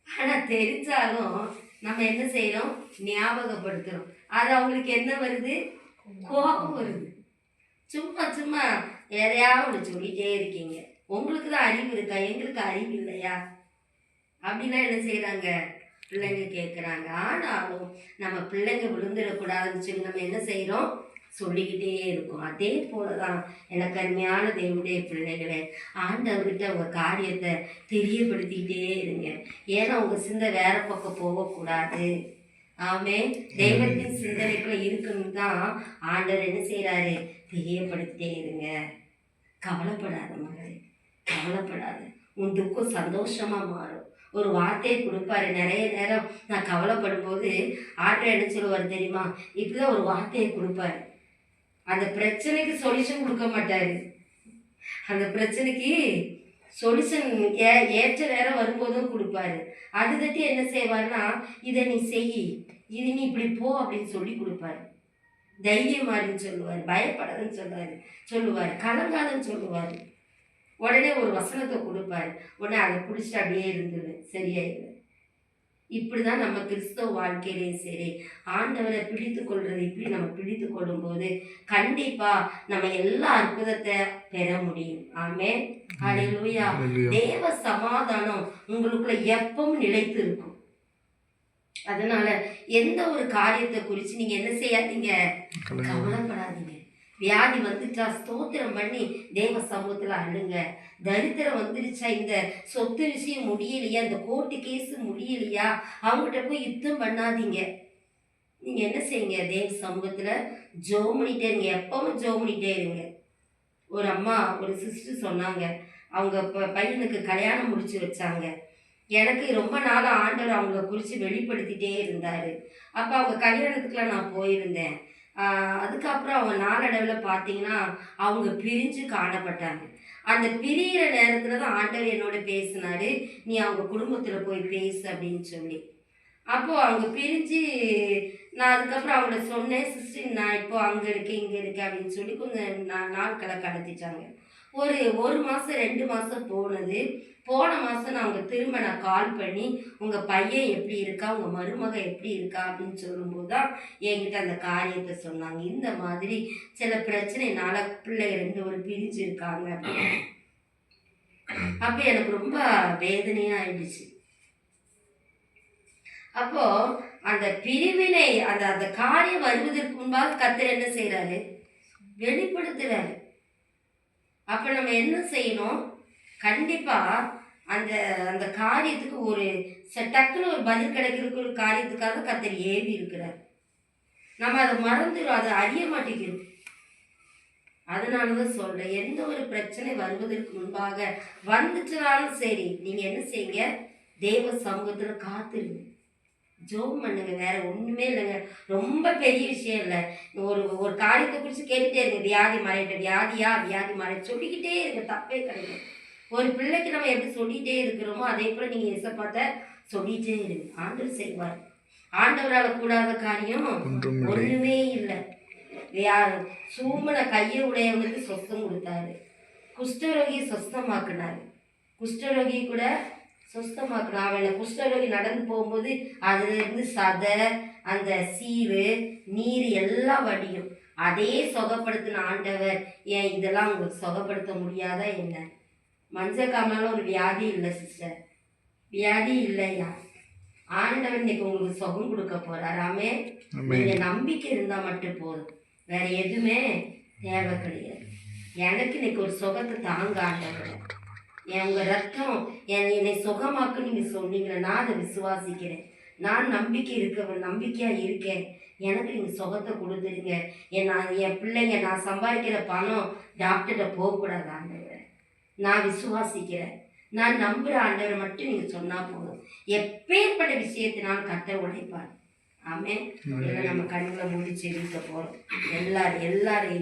ஆனா தெரிஞ்சாலும் நம்ம என்ன செய்யறோம்? ஞாபகப்படுத்துறோம். அது அவங்களுக்கு என்ன வருது? கோபம் வருது. சும்மா சும்மா எதையாவது சொல்லிட்டே இருக்கீங்க, உங்களுக்கு தான் அறிவு இருக்கா, எங்களுக்கு அறிவு இல்லையா? அப்படின்னா என்ன செய்யறாங்க? பிள்ளைங்க கேட்குறாங்க. ஆனாலும் நம்ம பிள்ளைங்க விழுந்துடக்கூடாதுன்னு சொல்லி நம்ம என்ன செய்யறோம்? சொல்லிக்கிட்டே இருக்கும். அதே போலதான் எனக்கு அருமையான தேவனுடைய பிள்ளைகளே, ஆண்டவர்கிட்ட உங்க காரியத்தை தெரியப்படுத்திக்கிட்டே இருங்க. ஏன்னா உங்க சிந்தை வேற பக்கம் போகக்கூடாது. ஆமே, தெய்வத்தின் சிந்தனைக்குள்ள இருக்குன்னு தான் ஆண்டவர் என்ன செய்யறாரு? தெரியப்படுத்திட்டே இருங்க. கவலைப்படாத மகளே, கவலைப்படாத. உன் துக்கம் சந்தோஷமா மாறும். ஒரு வார்த்தையை கொடுப்பாரு. நிறைய நேரம் நான் கவலைப்படும் போது ஆண்டவர் என்ன சொல்லுவார் தெரியுமா? இப்படிதான் ஒரு வார்த்தையை கொடுப்பாரு. அந்த பிரச்சனைக்கு சொல்யூஷன் கொடுக்க மாட்டாரு. அந்த பிரச்சனைக்கு சொல்யூஷன் ஏற்ற நேரம் வரும்போதும் கொடுப்பாரு. அது தட்டி என்ன செய்வாருன்னா, இதை நீ செய், இது நீ இப்படி போ அப்படின்னு சொல்லி கொடுப்பாரு. தைரியமாரின்னு சொல்லுவார், பயப்படாதுன்னு சொல்லுவார், கலங்காதுன்னு சொல்லுவார். உடனே ஒரு வசனத்தை கொடுப்பாரு. உடனே அதை பிடிச்சிட்டு அப்படியே இருந்துடு, சரியாயிடு. இப்படிதான் நம்ம கிறிஸ்தவ வாழ்க்கையிலையும் சரி, ஆண்டவரை பிடித்து கொள்றது இப்படி நம்ம பிடித்து கொள்ளும் போது கண்டிப்பா நம்ம எல்லா அற்புதத்தை பெற முடியும். ஆமே, அல்லேலூயா. தேவ சமாதானம் உங்களுக்குள்ள எப்பவும் நிலைத்து இருக்கும். அதனால எந்த ஒரு காரியத்தை குறித்து நீங்க என்ன செய்யாதீங்க? கவலைப்படாதீங்க. வியாதி வந்துட்டா ஸ்தோத்திரம் பண்ணி தேவ சமூகத்துல அழுங்க. தரித்திரம் வந்துருச்சா, இந்த சொத்து விஷயம் முடியலையா, இந்த கோர்ட்டு கேஸ் முடியலையா, அவங்ககிட்ட போய் யுத்தம் பண்ணாதீங்க. நீங்க என்ன செய்யுங்க? தேவ சமூகத்துல ஜெபம் பண்ணிட்டே இருங்க. எப்பவும் ஜெபம் பண்ணிட்டே இருங்க. ஒரு அம்மா, ஒரு சிஸ்டர் சொன்னாங்க, அவங்க பையனுக்கு கல்யாணம் முடிச்சு வச்சாங்க. எனக்கு ரொம்ப நாள் ஆண்டவர் அவங்கள குறித்து வெளிப்படுத்திட்டே இருந்தாரு. அப்போ அவங்க கல்யாணத்துக்குலாம் நான் போயிருந்தேன். அதுக்கப்புறம் அவங்க நாளடைவில் பார்த்தீங்கன்னா அவங்க பிரிஞ்சு காணப்பட்டாங்க. அந்த பிரியிற நேரத்தில் தான் ஆண்டவர் என்னோட பேசினாரு, நீ அவங்க குடும்பத்தில் போய் பேசு அப்படின்னு சொல்லி. அப்போது அவங்க பிரிஞ்சு நான் அதுக்கப்புறம் அவங்கள சொன்னேன், சிஸ்டர் நான் இப்போ அங்கே இருக்கேன் இங்கே இருக்கேன் அப்படின்னு சொல்லி கொஞ்சம் நாட்களை கடத்திட்டாங்க. ஒரு மாதம் 2 மாதம் போனது. போன மாதம் நான் கால் பண்ணி உங்கள் பையன் எப்படி இருக்கா, உங்கள் மருமக எப்படி இருக்கா அப்படின்னு சொல்லும்போது தான் என்கிட்ட அந்த காரியத்தை சொன்னாங்க. இந்த மாதிரி சில பிரச்சனைனால பிள்ளைங்க 2 ஒரு பிரிஞ்சு இருக்காங்க அப்படின்னு. அப்போ எனக்கு ரொம்ப வேதனையாக ஆயிடுச்சு. அப்போ அந்த பிரிவினை அந்த அந்த காரியம் வருவதற்கு முன்பாக கர்த்தர் என்ன செய்யறாரு, வெளிப்படுத்துறாரு. அப்ப நம்ம என்ன செய்யணும், கண்டிப்பா அந்த அந்த காரியத்துக்கு ஒரு டக்குன்னு ஒரு பதில் கிடைக்கிறதுக்கு ஒரு காரியத்துக்காக கர்த்தர் ஏவி இருக்கிறார். நம்ம அதை மறந்துடும், அதை அறிய மாட்டேங்கிறோம். அதனாலதான் சொல்றேன், எந்த ஒரு பிரச்சனை வருவதற்கு முன்பாக வந்துச்சுனாலும் சரி, நீங்க என்ன செய்யுங்க, தேவ சமூகத்துல காத்துருங்க, ஜோம் பண்ணுங்க. வேற ஒண்ணுமே இல்லைங்க, ரொம்ப பெரிய விஷயம் இல்லை. ஒரு காரியத்தை குறித்து கேட்டுட்டே இருங்க, வியாதி மறையிட்ட, வியாதி மறை சொல்லிக்கிட்டே இருங்க, தப்பே கிடையாது. ஒரு பிள்ளைக்கு நம்ம எப்படி சொல்லிகிட்டே இருக்கிறோமோ அதே போல் நீங்கள் எசப்பாத்த சொல்லிகிட்டே இருங்க, ஆண்டவர் செய்வார். ஆண்டவரால் கூடாத காரியம் ஒன்றுமே இல்லை. சூமனை கையை உடையவனுக்கு சொஸ்தம் கொடுத்தாரு, குஷ்டரோகியை சொஸ்தமாக்குனாரு, குஷ்டரோகி கூட சொஸ்தமாக்குனா. அவனை குஷ்டரோகி நடந்து போகும்போது அதுலேருந்து சதை, அந்த சீவு, நீர் எல்லாம் வடியும். அதே சுகப்படுத்தின ஆண்டவர் ஏன் இதெல்லாம் உங்களுக்கு சுகப்படுத்த முடியாதா என்ன? மஞ்சள் காமால ஒரு வியாதி இல்லை சிஸ்டர், வியாதி இல்லையா? ஆண்டவர் இன்னைக்கு உங்களுக்கு சுகம் கொடுக்க போறாராமே. நீங்க நம்பிக்கை இருந்தா மட்டும் போதும், வேற எதுவுமே தேவை கிடையாது. எனக்கு இன்னைக்கு ஒரு சுகத்தை தாங்க ஆண்டவர், உங்க ரத்தம் என்னை சுகமாக்கு நீங்க சொன்னீங்கன்னா நான் அதை விசுவாசிக்கிறேன். நான் நம்பிக்கையா இருக்கேன். எனக்கு நீங்க சுகத்தை கொடுத்துருங்க. என் பிள்ளைங்க, நான் சம்பாதிக்கிற பணம் டாக்டர்கிட்ட போகக்கூடாது ஆண்டவர், நான் விசுவாசிக்கிறேன், நான் நம்புற ஆண்டவர் மட்டும் நீங்க சொன்னா போதும், எப்பேற்பட்ட விஷயத்தினாலும் கர்த்தர் உடைப்பார். ஆமென். நம்ம கண்களை மூடி செவிக்க போறோம். எல்லாரும்